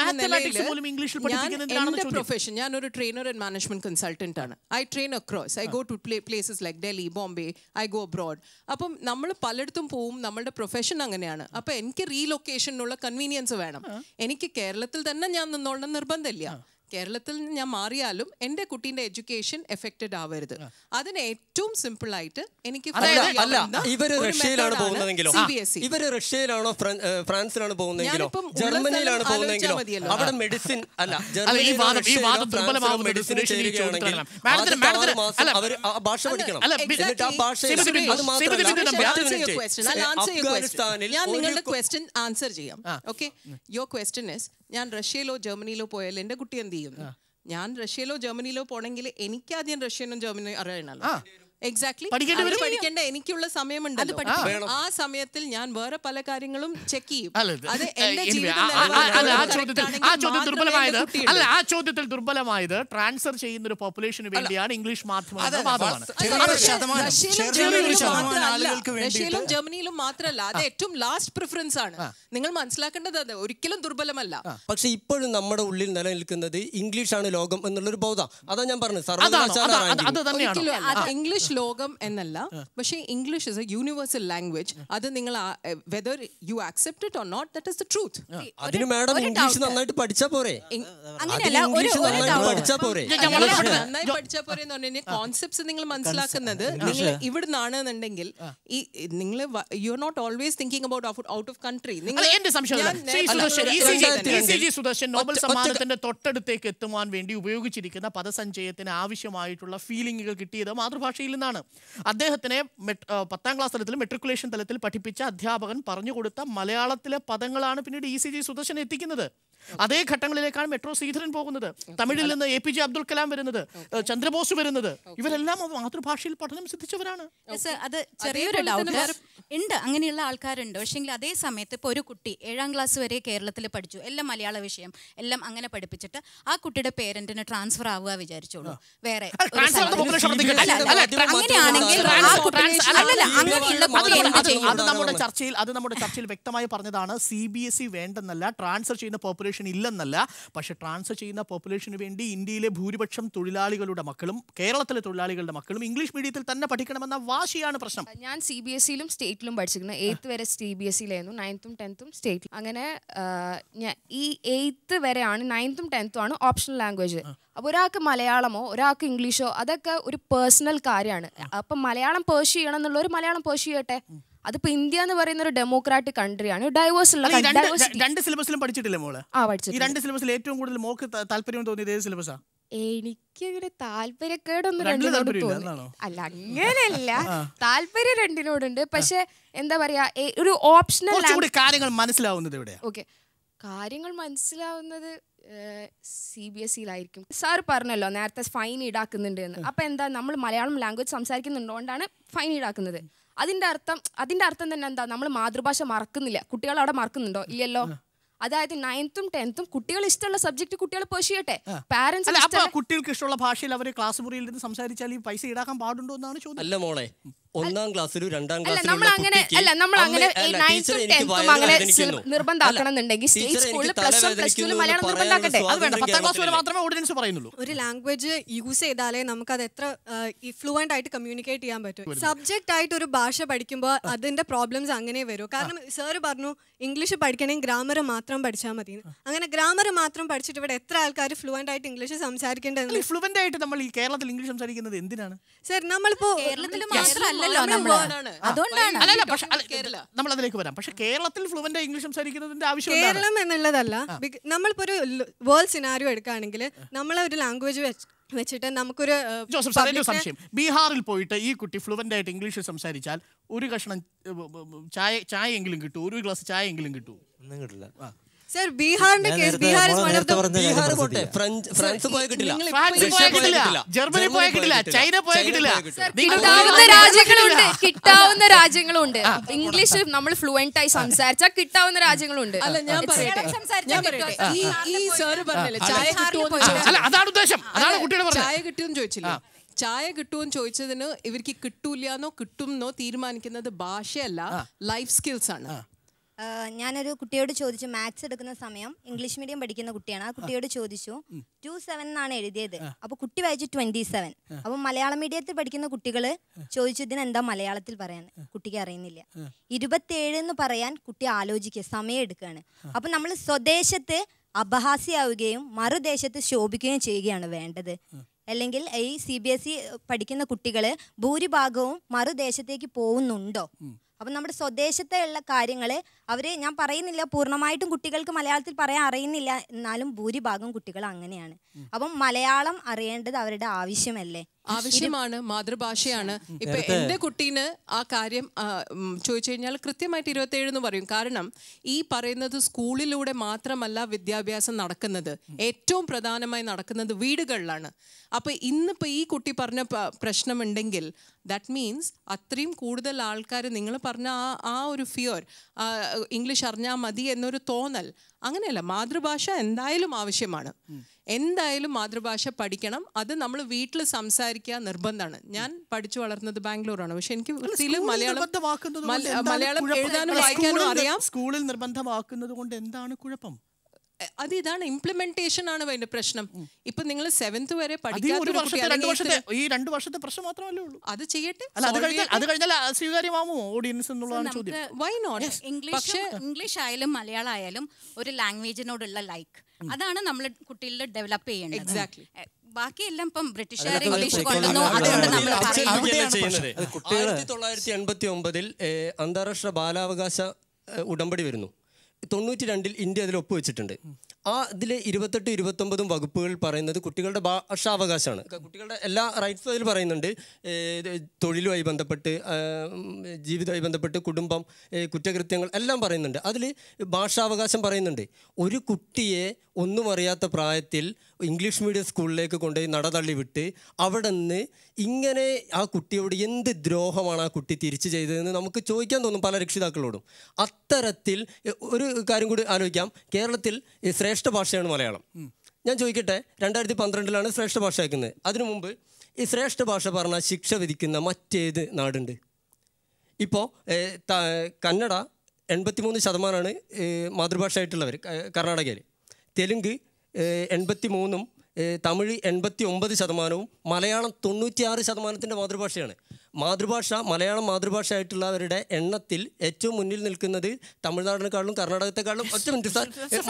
എന്റെ പ്രൊഫഷൻ, ഞാനൊരു ട്രെയിനർ ആൻഡ് മാനേജ്മെന്റ് കൺസൾട്ടന്റ് ആണ്. I train across, I go to places like Delhi, Bombay, I go abroad. അപ്പം നമ്മൾ പലയിടത്തും പോവും, നമ്മളുടെ പ്രൊഫഷൻ അങ്ങനെയാണ്. അപ്പൊ എനിക്ക് റീലൊക്കേഷനുള്ള കൺവീനിയൻസ് വേണം. എനിക്ക് കേരളത്തിൽ തന്നെ ഞാൻ നിന്നോളണം നിർബന്ധമില്ല. കേരളത്തിൽ ഞാൻ മാറിയാലും എൻ്റെ കുട്ടീൻ്റെ എഡ്യൂക്കേഷൻ എഫക്റ്റഡ് ആവരുത്. അതിന് ഏറ്റവും സിമ്പിൾ ആയിട്ട് എനിക്ക് ഇവര് റഷ്യയിലാണ് പോകുന്നതെങ്കിലോ, ഇവര് റഷ്യയിലാണോ ഫ്രാൻസിലാണ് പോകുന്നതെങ്കിലോ, ജർമ്മനിയിലാണ് പോകുന്നതെങ്കിലോ, അവിടെ മെഡിസിൻ അല്ല മെഡിസിൻ ചേരുകയാണെങ്കിൽ അവർ ഭാഷ പഠിക്കണം. എന്നിട്ട് ആ ഭാഷ അഫ്ഗാനിസ്ഥാനിൽ ഞാൻ നിങ്ങളുടെ ക്വസ്റ്റ്യൻ ആൻസർ ചെയ്യാം. ഓക്കെ, യുവർ ക്വസ്റ്റ്യൻ ഇസ്, ഞാൻ റഷ്യയിലോ ജർമ്മനിയിലോ പോയാൽ എൻ്റെ കുട്ടി എന്ത് ചെയ്യും? ഞാൻ റഷ്യയിലോ ജർമ്മനിയിലോ പോണെങ്കിൽ എനിക്ക് ആദ്യം റഷ്യനും ജർമ്മനിയും അറിയണല്ലോ. എക്സാക്ട്ലി, പഠിക്കേണ്ട എനിക്കുള്ള സമയമുണ്ട്. ആ സമയത്തിൽ ഞാൻ വേറെ പല കാര്യങ്ങളും ചെക്ക് ചെയ്യും. അത് എന്റെ ആ ചോദ്യത്തിൽ ദുർബലമായത് ട്രാൻസ്ഫർ ചെയ്യുന്ന ഒരു പോപ്പുലേഷന് വേണ്ടിയാണ് ഇംഗ്ലീഷ് മാധ്യമം. റഷ്യയിലും ജർമ്മനിയിലും മാത്രമല്ല, അത് ഏറ്റവും ലാസ്റ്റ് പ്രിഫറൻസ് ആണ്. നിങ്ങൾ മനസ്സിലാക്കേണ്ടത് അത് ഒരിക്കലും ദുർബലമല്ല. പക്ഷെ ഇപ്പോഴും നമ്മുടെ ഉള്ളിൽ നിലനിൽക്കുന്നത് ഇംഗ്ലീഷാണ് ലോകം എന്നുള്ളൊരു ബോധം. അതാ ഞാൻ പറഞ്ഞത്, സർവകലാശാല ഇംഗ്ലീഷ് ലോകം എന്നല്ല, പക്ഷേ English is a universal language. അത് നിങ്ങൾ whether you accept it or not, that is the truth. അതിന് മാഡം ഇംഗ്ലീഷ് നന്നായിട്ട് പഠിച്ചാ പോരെ? നന്നായി പഠിച്ചാ പോരെ എന്ന് പറഞ്ഞാൽ കോൺസെപ്റ്റ്സ് നിങ്ങൾ മനസ്സിലാക്കുന്നത് നിങ്ങൾ ഇവിടുന്നാണെന്നുണ്ടെങ്കിൽ നിങ്ങൾ you are not always thinking about out of country. Sudarshan Nobel സമ്മാനത്തിന്റെ തൊട്ടടുത്തേക്ക് എത്തുവാൻ വേണ്ടി ഉപയോഗിച്ചിരിക്കുന്ന പദസഞ്ചയത്തിന് ആവശ്യമായിട്ടുള്ള ഫീലിംഗുകൾ കിട്ടിയത് മാതൃഭാഷയിൽ നിന്നാണ്. അദ്ദേഹത്തിനെ 10ാം ക്ലാസ് തലത്തിൽ മെട്രിക്കുലേഷൻ തലത്തിൽ പഠിപ്പിച്ച അധ്യാപകൻ പറഞ്ഞുകൊടുത്ത മലയാളത്തിലെ പദങ്ങളാണ് പിന്നീട് ECG സുദർശൻ എത്തിക്കുന്നത്. അതേ ഘട്ടങ്ങളിലേക്കാണ് മെട്രോ ശ്രീധരൻ പോകുന്നത്, തമിഴിൽ നിന്ന് APJ അബ്ദുൽ കലാം വരുന്നത്, ചന്ദ്രബോസ് വരുന്നത്. ഇവരെല്ലാം മാതൃഭാഷയിൽ പഠനം സിദ്ധിച്ചവരാണ്. അത് ചെറിയൊരു ഡൗട്ട് ഉണ്ട്, അങ്ങനെയുള്ള ആൾക്കാരുണ്ട്. പക്ഷേങ്കിൽ അതേ സമയത്ത് ഇപ്പോൾ ഒരു കുട്ടി 7ാം ക്ലാസ് വരെ കേരളത്തിൽ പഠിച്ചു, എല്ലാം മലയാള വിഷയം എല്ലാം അങ്ങനെ പഠിപ്പിച്ചിട്ട് ആ കുട്ടിയുടെ പേരന്റിന് ട്രാൻസ്ഫർ ആവുക വിചാരിച്ചോളൂ വേറെ. അങ്ങനെയാണെങ്കിൽ അത് നമ്മുടെ ചർച്ചയിൽ വ്യക്തമായി പറഞ്ഞതാണ്. CBSE വേണ്ടെന്നല്ല, ട്രാൻസ്ഫർ ചെയ്യുന്ന പോപ്പുലേഷൻ ഇല്ലെന്നല്ല. പക്ഷെ ട്രാൻസ്ഫർ ചെയ്യുന്ന പോപ്പുലേഷന് വേണ്ടി ഇന്ത്യയിലെ ഭൂരിപക്ഷം തൊഴിലാളികളുടെ മക്കളും കേരളത്തിലെ തൊഴിലാളികളുടെ മക്കളും ഇംഗ്ലീഷ് മീഡിയത്തിൽ തന്നെ പഠിക്കണമെന്ന വാശിയാണ് പ്രശ്നം. ഞാൻ CBSEയിലും സ്റ്റേറ്റിലും പഠിച്ചിരിക്കുന്നത്. 8th വരെ CBSEയിലായിരുന്നു, 9th 10th സ്റ്റേറ്റിൽ. അങ്ങനെ ഈ 8th വരെയാണ്, 9th 10th ആണ് ഓപ്ഷണൽ ലാംഗ്വേജ്. അപ്പോൾ ഒരാൾക്ക് മലയാളമോ ഒരാൾക്ക് ഇംഗ്ലീഷോ അതൊക്കെ ഒരു പേഴ്സണൽ കാര്യമാണ്. അപ്പം മലയാളം പേഴ്സ്യൂ ചെയ്യണം എന്നുള്ളവർ മലയാളം പേഴ്സ്യൂ ചെയ്യട്ടെ. അതിപ്പോ ഇന്ത്യ എന്ന് പറയുന്ന ഒരു ഡെമോക്രാറ്റിക് കൺട്രിയാണ്, ഡൈവേഴ്സ് ഉള്ള. രണ്ട് സിലബസിലും പഠിച്ചിട്ടില്ലേ മോള്? പഠിച്ചു. ഈ 2 സിലബസിൽ ഏറ്റവും കൂടുതൽ മോക്ക് താല്പര്യം തോന്നിയത് ഏത് സിലബസാ? എനിക്കങ്ങനെ താല്പര്യക്കേടൊന്നും രണ്ടിനോട് തോന്നി. അല്ല, അങ്ങനെയല്ല, താല്പര്യം രണ്ടിനോടുണ്ട്. പക്ഷെ എന്താ പറയാ, ഒരു ഓപ്ഷണൽ കാര്യങ്ങൾ മനസ്സിലാവുന്നത് എവിടെയാ? ഓക്കെ, കാര്യങ്ങൾ മനസ്സിലാവുന്നത് CBSEയിലായിരിക്കും. സാർ പറഞ്ഞല്ലോ നേരത്തെ ഫൈൻ ഈടാക്കുന്നുണ്ട് എന്ന്. അപ്പൊ എന്താ, നമ്മൾ മലയാളം ലാംഗ്വേജ് സംസാരിക്കുന്നുണ്ടോണ്ടാണ് ഫൈൻ ഈടാക്കുന്നത്. അതിന്റെ അർത്ഥം തന്നെ എന്താ, നമ്മൾ മാതൃഭാഷ മറക്കുന്നില്ല. കുട്ടികൾ അവിടെ മറക്കുന്നുണ്ടോ? ഇല്ലല്ലോ. അതായത് 9th 10th കുട്ടികൾ ഇഷ്ടമുള്ള സബ്ജക്ട് കുട്ടികൾ പേഴ്സ്യൂ ചെയ്യട്ടെ. പാരന്റ്സ് കുട്ടികൾക്ക് ഇഷ്ടമുള്ള ഭാഷയിൽ അവർ ക്ലാസ് മുറിയിൽ നിന്ന് സംസാരിച്ചാൽ ഈ പൈസ ഈടാക്കാൻ പാടുണ്ടോ എന്നാണ് ചോദ്യം. അല്ല മോളെ, 1ാം ക്ലാസ്സിലും 2ാം ക്ലാസ്സിലും നിർബന്ധാക്കണമെന്നുണ്ടെങ്കിൽ സ്റ്റേറ്റ് സ്കൂളിൽ +1 +2 മലയാളം നിർബന്ധാക്കട്ടെ. അത് വേണ്ട, 10ാം ക്ലാസ് വരെ മാത്രമേ ഓർഡിനൻസ് പറയുന്നുള്ളൂ. ഒരു ലാംഗ്വേജ് യൂസ് ചെയ്താലേ നമുക്ക് അത് എത്ര ഫ്ലുവൻ്റ് ആയിട്ട് കമ്മ്യൂണിക്കേറ്റ് ചെയ്യാൻ പറ്റും. സബ്ജക്റ്റ് ആയിട്ട് ഒരു ഭാഷ പഠിക്കുമ്പോൾ അതിന്റെ പ്രോബ്ലംസ് അങ്ങനെ വരും. കാരണം സാറ് പറഞ്ഞു ഇംഗ്ലീഷ് പഠിക്കണമെങ്കിൽ ഗ്രാമർ മാത്രം പഠിച്ചാൽ മതി. അങ്ങനെ ഗ്രാമർ മാത്രം പഠിച്ചിട്ട് ഇവിടെ എത്ര ആൾക്കാർ ഫ്ലുവൻ്റ് ആയിട്ട് ഇംഗ്ലീഷ് സംസാരിക്കേണ്ടത്? ഫ്ലുവൻ്റ് ആയിട്ട് നമ്മൾ ഈ കേരളത്തിൽ ഇംഗ്ലീഷ് സംസാരിക്കുന്നത് എന്തിനാണ്? സർ, നമ്മളിപ്പോ നമ്മൾ അതിലേക്ക് വരാം. പക്ഷെ കേരളത്തിൽ ഫ്ലുവൻ്റ് ഇംഗ്ലീഷ് സംസാരിക്കുന്നതിന്റെ ആവശ്യം കേരളം എന്നുള്ളതല്ല. നമ്മളിപ്പോ ഒരു വേൾഡ് സിനാരിയോ എടുക്കുകയാണെങ്കിൽ നമ്മളെ ഒരു ലാംഗ്വേജ് വെച്ചിട്ട് നമുക്കൊരു ജോസഫ് സാർ എൻ്റെ സംശയം, ബീഹാറിൽ പോയിട്ട് ഈ കുട്ടി ഫ്ലുവൻ്റ് ആയിട്ട് ഇംഗ്ലീഷിൽ സംസാരിച്ചാൽ ഒരു കഷ്ണം ചായ എങ്കിലും കിട്ടും, ഒരു ഗ്ലാസ് ചായ എങ്കിലും കിട്ടും? ഒന്നും കിട്ടില്ല സർ. ബീഹാറിന്റെ case, Bihar is one of the Bihar പോട്ടെ, ഫ്രാൻസ് പോയാൽ കിട്ടില്ല, ഫ്രാൻസ് പോയാൽ കിട്ടില്ല, ജർമ്മനി പോയാൽ കിട്ടില്ല, ചൈന പോയാൽ കിട്ടില്ല. കിട്ടാവുന്ന രാജ്യങ്ങളുണ്ട്, കിട്ടാവുന്ന രാജ്യങ്ങളുണ്ട്. ഇംഗ്ലീഷ് നമ്മൾ ഫ്ലുവന്റ് ആയി സംസാരിച്ചാൽ കിട്ടാവുന്ന രാജ്യങ്ങളുണ്ട്. അല്ല ഞാൻ പറയട്ടെ, ഈ സാറ് പറഞ്ഞില്ലേ ചായ അതാണ് ഉദ്ദേശം, അതാണ് കുട്ടിയുടെ പറഞ്ഞത്. ചായ കിട്ടുമെന്ന് ചോദിച്ചില്ല. ചായ കിട്ടുമെന്ന് ചോദിച്ചതിന് ഇവർക്ക് കിട്ടൂലെന്നോ കിട്ടുമെന്നോ തീരുമാനിക്കുന്നത് ഭാഷയല്ല, ലൈഫ് സ്കിൽസ് ആണ്. ഞാനൊരു കുട്ടിയോട് ചോദിച്ചു, മാത്സ് എടുക്കുന്ന സമയം, ഇംഗ്ലീഷ് മീഡിയം പഠിക്കുന്ന കുട്ടിയാണ്. ആ കുട്ടിയോട് ചോദിച്ചു 27 എന്നാണ് എഴുതിയത്. അപ്പോൾ കുട്ടി വായിച്ചു 27. അപ്പോൾ മലയാളം മീഡിയത്തിൽ പഠിക്കുന്ന കുട്ടികൾ ചോദിച്ചു ഇതിനെന്താ മലയാളത്തിൽ പറയാൻ. കുട്ടിക്ക് അറിയുന്നില്ല. 27 എന്ന് പറയാൻ കുട്ടി ആലോചിക്കുക, സമയം എടുക്കുകയാണ്. അപ്പം നമ്മൾ സ്വദേശത്ത് അപഹാസ്യമാവുകയും മറുദേശത്ത് ശോഭിക്കുകയും ചെയ്യുകയാണ് വേണ്ടത്. അല്ലെങ്കിൽ ഈ CBSE പഠിക്കുന്ന കുട്ടികൾ ഭൂരിഭാഗവും മറുദേശത്തേക്ക് പോകുന്നുണ്ടോ? അപ്പം നമ്മുടെ സ്വദേശത്തെ ഉള്ള കാര്യങ്ങൾ ഞാൻ പറയുന്നില്ല പൂർണ്ണമായിട്ടും കുട്ടികൾക്ക് മലയാളത്തിൽ പറയാൻ അറിയുന്നില്ല, എന്നാലും ഭൂരിഭാഗം കുട്ടികൾ അങ്ങനെയാണ്. അപ്പം മലയാളം അറിയേണ്ടത് അവരുടെ ആവശ്യമല്ലേ? ആവശ്യമാണ്, മാതൃഭാഷയാണ്. ഇപ്പൊ എൻ്റെ കുട്ടീന് ആ കാര്യം ചോദിച്ചു കഴിഞ്ഞാൽ കൃത്യമായിട്ട് 27 എന്ന് പറയും. കാരണം ഈ പറയുന്നത് സ്കൂളിലൂടെ മാത്രമല്ല വിദ്യാഭ്യാസം നടക്കുന്നത്, ഏറ്റവും പ്രധാനമായി നടക്കുന്നത് വീടുകളിലാണ്. അപ്പൊ ഇന്നിപ്പോ ഈ കുട്ടി പറഞ്ഞ പ്രശ്നമുണ്ടെങ്കിൽ ദാറ്റ് മീൻസ് അത്രയും കൂടുതൽ ആൾക്കാർ നിങ്ങൾ പറഞ്ഞ ആ ഒരു ഫിയർ, ഇംഗ്ലീഷ് അറിഞ്ഞാൽ മതി എന്നൊരു തോന്നൽ, അങ്ങനെയല്ല. മാതൃഭാഷ എന്തായാലും ആവശ്യമാണ്, എന്തായാലും മാതൃഭാഷ പഠിക്കണം. അത് നമ്മൾ വീട്ടിൽ സംസാരിക്കുക നിർബന്ധമാണ്. ഞാൻ പഠിച്ചു വളർന്നത് ബാംഗ്ലൂരാണ്, പക്ഷെ എനിക്ക് മലയാളം എഴുതാനും വായിക്കാനും അറിയാം. സ്കൂളിൽ നിർബന്ധമാക്കുന്നത് കൊണ്ട് എന്താണ് കുഴപ്പം? അത് ഇതാണ് ഇംപ്ലിമെന്റേഷൻ ആണ് അതിന്റെ പ്രശ്നം. ഇപ്പൊ നിങ്ങൾ 7th വരെ ഈ 2 വർഷത്തെ പ്രശ്നം മാത്രമല്ലേ ഉള്ളൂ. അത് ചെയ്യട്ടെ, അത് കഴിഞ്ഞാൽ സ്വീകാര്യമാമോ ഓഡിയൻസ് എന്നുള്ളതാണ് ചോദ്യം. Why not? ഇംഗ്ലീഷ് ആയാലും മലയാളം ആയാലും ഒരു ലാംഗ്വേജിനോടുള്ള ലൈക്ക്, അതാണ് നമ്മൾ കുട്ടികളിൽ ഡെവലപ്പ് ചെയ്യേണ്ടത്. എക്സാക്ട്ലി. ബാക്കിയെല്ലാം ഇപ്പം ബ്രിട്ടീഷുകാർ ഇംഗ്ലീഷ് കൊണ്ടുവന്നു, അതുകൊണ്ട് നമ്മൾ 1989 അന്താരാഷ്ട്ര ബാലാവകാശ ഉടമ്പടി വരുന്നു. 92 ഇന്ത്യ അതിൽ ഒപ്പുവെച്ചിട്ടുണ്ട്. അതിൽ 28, 29 വകുപ്പുകൾ പറയുന്നത് കുട്ടികളുടെ ഭാഷാവകാശമാണ്. കുട്ടികളുടെ എല്ലാ റൈറ്റ്സും അതിൽ പറയുന്നുണ്ട്. തൊഴിലുമായി ബന്ധപ്പെട്ട്, ജീവിതവുമായി ബന്ധപ്പെട്ട്, കുടുംബം, കുറ്റകൃത്യങ്ങൾ എല്ലാം പറയുന്നുണ്ട്. അതിൽ ഭാഷാവകാശം പറയുന്നുണ്ട്. ഒരു കുട്ടിയെ ഒന്നും അറിയാത്ത പ്രായത്തിൽ ഇംഗ്ലീഷ് മീഡിയം സ്കൂളിലേക്ക് കൊണ്ടുപോയി നടതള്ളി വിട്ട് അവിടെ നിന്ന് ഇങ്ങനെ ആ കുട്ടിയോട് എന്ത് ദ്രോഹമാണ് ആ കുട്ടി തിരിച്ചു ചെയ്തതെന്ന് നമുക്ക് ചോദിക്കാൻ തോന്നും പല രക്ഷിതാക്കളോടും. അത്തരത്തിൽ ഒരു കാര്യം കൂടി ആലോചിക്കാം. കേരളത്തിൽ ശ്രേഷ്ഠ ഭാഷയാണ് മലയാളം. ഞാൻ ചോദിക്കട്ടെ, 2012 ശ്രേഷ്ഠ ഭാഷ ആക്കുന്നത്. അതിനു മുമ്പ് ഈ ശ്രേഷ്ഠ ഭാഷ പറഞ്ഞാൽ ശിക്ഷ വിധിക്കുന്ന മറ്റേത് നാടുണ്ട്? ഇപ്പോൾ കന്നഡ 83% മാതൃഭാഷയായിട്ടുള്ളവർ കർണാടകയിൽ, തെലുങ്ക് 83%, തമിഴ് 89%, മലയാളം 96% മാതൃഭാഷയാണ്. മലയാളം മാതൃഭാഷയായിട്ടുള്ളവരുടെ എണ്ണത്തിൽ ഏറ്റവും മുന്നിൽ നിൽക്കുന്നത് തമിഴ്നാടിനെക്കാളും കർണാടകത്തെക്കാളും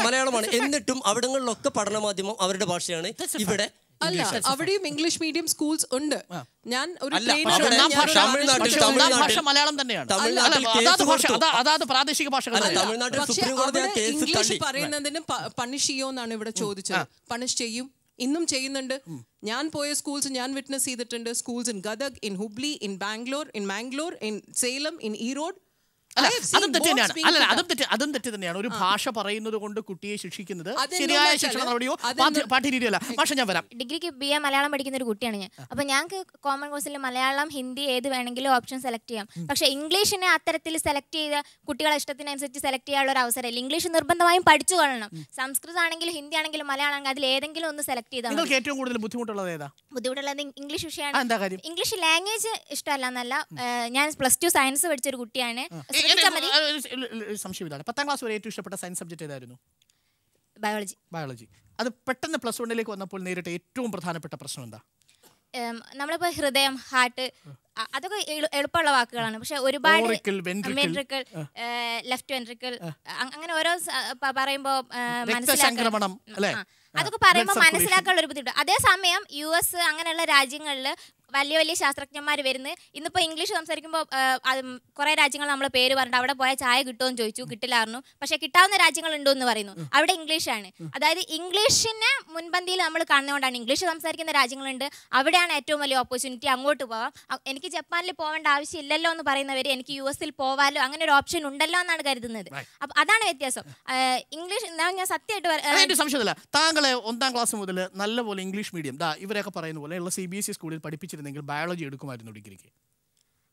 മലയാളമാണ്. എന്നിട്ടും അവിടങ്ങളിലൊക്കെ പഠന മാധ്യമം അവരുടെ ഭാഷയാണ്. ഇവിടെ അല്ല, അവിടെയും ഇംഗ്ലീഷ് മീഡിയം സ്കൂൾസ് ഉണ്ട്. ഞാൻ ഒരു മലയാളം തന്നെയാണ്. പ്രാദേശിക ഭാഷകൾ ഇംഗ്ലീഷ് പറയുന്നതിന് പണിഷ് ചെയ്യുമെന്നാണ് ഇവിടെ ചോദിച്ചത്. പണിഷ് ചെയ്യും, ഇന്നും ചെയ്യുന്നുണ്ട്. ഞാൻ പോയ സ്കൂൾസ് ഞാൻ വിറ്റ്നസ് ചെയ്തിട്ടുണ്ട്. Schools in Gadag, in Hubli, in Bangalore, in Salem, in Erode. അതും തെറ്റ് തന്നെയാണ്. ഒരു ഭാഷ പറയുന്നത് കൊണ്ട് കുട്ടിയെ ശിക്ഷിക്കുന്നത് ശരിയായ ശിക്ഷണ നടപടിയോ പാഠ്യരീതിയല്ല. പക്ഷെ ഞാൻ വരാം. ഡിഗ്രിക്ക് BA മലയാളം പഠിക്കുന്ന ഒരു കുട്ടിയാണ് ഞാൻ. അപ്പോൾ ഞങ്ങൾക്ക് കോമൺ കോഴ്സിൽ മലയാളം, ഹിന്ദി ഏത് വേണമെങ്കിലും ഓപ്ഷൻ സെലക്ട് ചെയ്യാം. പക്ഷേ ഇംഗ്ലീഷിനെ അത്തരത്തിൽ സെലക്ട് ചെയ്ത കുട്ടികളെ ഇഷ്ടത്തിനനുസരിച്ച് സെലക്ട് ചെയ്യാനുള്ള ഒരു അവസരമില്ല. ഇംഗ്ലീഷ് നിർബന്ധമായും പഠിച്ചു കൊള്ളണം. സംസ്കൃതം ആണെങ്കിലും ഹിന്ദി ആണെങ്കിലും മലയാളം ആണെങ്കിലും അതിൽ ഏതെങ്കിലും ഒന്ന് സെലക്ട് ചെയ്താൽ നിങ്ങൾക്ക് ഏറ്റവും കൂടുതൽ ബുദ്ധിമുട്ടുള്ളത് ഏതാ? ബുദ്ധിമുട്ടുള്ളത് ഇംഗ്ലീഷ് വിഷയമാണ്. ഇംഗ്ലീഷ് ലാംഗ്വേജ് ഇഷ്ടമല്ല എന്നല്ല. ഞാൻ +2 സയൻസ് പഠിച്ചൊരു കുട്ടിയാണ്. സംശയം ഇതാണ്, 10ാം ക്ലാസ് വരെ ഏറ്റവും ഇഷ്ടപ്പെട്ട സയൻസ് സബ്ജക്ട് ഏതായിരുന്നു? ബയോളജി. അത് പെട്ടെന്ന് +1 വന്നപ്പോൾ നേരിട്ട് ഏറ്റവും പ്രധാനപ്പെട്ട പ്രശ്നം എന്താ? നമ്മളിപ്പോൾ ഹൃദയം, ഹാർട്ട്, അതൊക്കെ എളുപ്പമുള്ള വാക്കുകളാണ്. പക്ഷെ ഒരുപാട് വെൻട്രിക്കിൾ, ലെഫ്റ്റ് വെൻട്രിക്കിൾ, അങ്ങനെ ഓരോ പറയുമ്പോൾ അതൊക്കെ പറയുമ്പോൾ മനസ്സിലാക്കാനുള്ള ഒരു ബുദ്ധിമുട്ട്. അതേസമയം US അങ്ങനെയുള്ള രാജ്യങ്ങളിൽ വലിയ വലിയ ശാസ്ത്രജ്ഞന്മാർ വരുന്നത്. ഇന്നിപ്പോൾ ഇംഗ്ലീഷ് സംസാരിക്കുമ്പോൾ കുറേ രാജ്യങ്ങൾ നമ്മളെ പേര് പറഞ്ഞിട്ട് അവിടെ പോയാൽ ചായ കിട്ടുമെന്ന് ചോദിച്ചു, കിട്ടില്ലായിരുന്നു. പക്ഷേ കിട്ടാവുന്ന രാജ്യങ്ങളുണ്ടോ എന്ന് പറയുന്നു, അവിടെ ഇംഗ്ലീഷാണ്. അതായത് ഇംഗ്ലീഷിനെ മുൻപന്തിയിൽ നമ്മൾ കാണുന്നതുകൊണ്ടാണ്. ഇംഗ്ലീഷ് സംസാരിക്കുന്ന രാജ്യങ്ങളുണ്ട്, അവിടെയാണ് ഏറ്റവും വലിയ ഓപ്പർച്യൂണിറ്റി, അങ്ങോട്ട് പോവാം. എനിക്ക് ജപ്പാനിൽ പോകേണ്ട ആവശ്യമില്ലല്ലോ എന്ന് പറയുന്നവർ എനിക്ക് US പോവാലോ, അങ്ങനെ ഒരു ഓപ്ഷൻ ഉണ്ടല്ലോ എന്നാണ് കരുതുന്നത്. അപ്പം അതാണ് വ്യത്യാസം. ഇംഗ്ലീഷ് ഞാൻ സത്യമായിട്ട് സംശയമില്ല. താങ്കളെ 1ാം ക്ലാസ് മുതൽ നല്ലപോലെ ഇംഗ്ലീഷ് മീഡിയം ഇവരൊക്കെ പറയുന്ന പോലെയുള്ള CBSE സ്കൂളിൽ പഠിപ്പിച്ചിരുന്നെങ്കിൽ ബയോളജി എടുക്കുമായിരുന്നു ഡിഗ്രിക്ക്.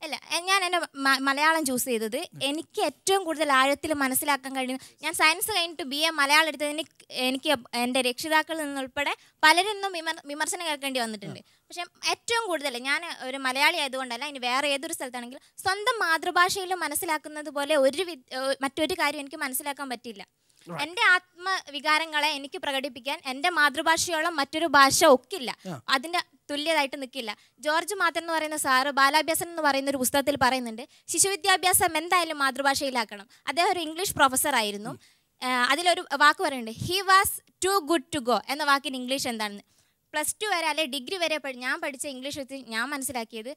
അല്ല, ഞാൻ എൻ്റെ മലയാളം ചൂസ് ചെയ്തത് എനിക്ക് ഏറ്റവും കൂടുതൽ ആഴത്തിൽ മനസ്സിലാക്കാൻ കഴിയും. ഞാൻ സയൻസ് കഴിഞ്ഞിട്ട് BA മലയാളം എടുത്തതിന് എനിക്ക് എൻ്റെ രക്ഷിതാക്കളിൽ നിന്നുൾപ്പെടെ പലരൊന്നും വിമർശനം കേൾക്കേണ്ടി വന്നിട്ടുണ്ട്. പക്ഷെ ഏറ്റവും കൂടുതൽ ഞാൻ ഒരു മലയാളി ആയതുകൊണ്ടല്ല, ഇനി വേറെ ഏതൊരു സ്ഥലത്താണെങ്കിലും സ്വന്തം മാതൃഭാഷയിൽ മനസ്സിലാക്കുന്നത് പോലെ മറ്റൊരു കാര്യം എനിക്ക് മനസ്സിലാക്കാൻ പറ്റില്ല. എൻ്റെ ആത്മവികാരങ്ങളെ എനിക്ക് പ്രകടിപ്പിക്കാൻ എൻ്റെ മാതൃഭാഷയോളം മറ്റൊരു ഭാഷ ഒക്കില്ല, അതിൻ്റെ തുല്യതായിട്ട് നിൽക്കില്ല. ജോർജ് മാത്തൻ എന്ന് പറയുന്ന സാറ് ബാലാഭ്യാസം എന്ന് പറയുന്ന ഒരു പുസ്തകത്തിൽ പറയുന്നുണ്ട്, ശിശുവിദ്യാഭ്യാസം എന്തായാലും മാതൃഭാഷയിലാക്കണം. അദ്ദേഹം ഒരു ഇംഗ്ലീഷ് പ്രൊഫസർ ആയിരുന്നു. അതിലൊരു വാക്ക് പറയുന്നുണ്ട്, he was too good to go എന്ന വാക്കിന് ഇംഗ്ലീഷ് എന്താണെന്ന്. +2 വരെ അല്ലെ ഡിഗ്രി വരെ ഞാൻ പഠിച്ച ഇംഗ്ലീഷ് വെച്ച് ഞാൻ മനസ്സിലാക്കിയത്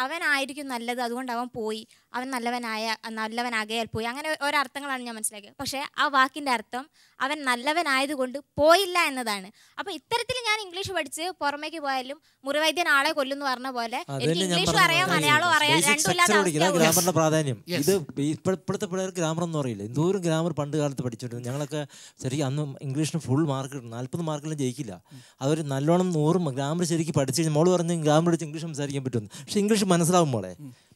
അവനായിരിക്കും നല്ലത്, അതുകൊണ്ട് അവൻ പോയി, അവൻ നല്ലവനാകയാൽ പോയി, അങ്ങനെ ഒരർത്ഥങ്ങളാണ് ഞാൻ മനസ്സിലാക്കിയത്. പക്ഷേ ആ വാക്കിൻ്റെ അർത്ഥം അവൻ നല്ലവനായതുകൊണ്ട് പോയില്ല എന്നതാണ്. അപ്പോൾ ഇത്തരത്തിൽ ഞാൻ ഇംഗ്ലീഷ് പഠിച്ച് പുറമേക്ക് പോയാലും മുറിവൈദ്യൻ ആളെ കൊല്ലുന്നു പറഞ്ഞ പോലെ എനിക്ക് ഇംഗ്ലീഷും അറിയാം മലയാളവും അറിയാം, ഗ്രാമറിന്റെ പ്രാധാന്യം. ഇത് ഇപ്പോഴത്തെ പിള്ളേർക്ക് ഗ്രാമർ ഒന്നും അറിയില്ല. എന്തോരം ഗ്രാമർ പണ്ട് കാലത്ത് പഠിച്ചിട്ടുണ്ട്. ഞങ്ങളൊക്കെ ശരിക്കും അന്ന് ഇംഗ്ലീഷിന് ഫുൾ മാർക്ക് കിട്ടും, 40 മാർക്കിലും ജയിക്കില്ല. അവർ നല്ലോണം 100 ഗ്രാമർ ശരിക്കും പഠിച്ചു കഴിഞ്ഞാൽ മോള് പറഞ്ഞ് ഗ്രാമർ പഠിച്ച് ഇംഗ്ലീഷ് സംസാരിക്കാൻ പറ്റുമെന്ന്. പക്ഷേ ഇംഗ്ലീഷ് മനസ്സിലാവും മോളെ,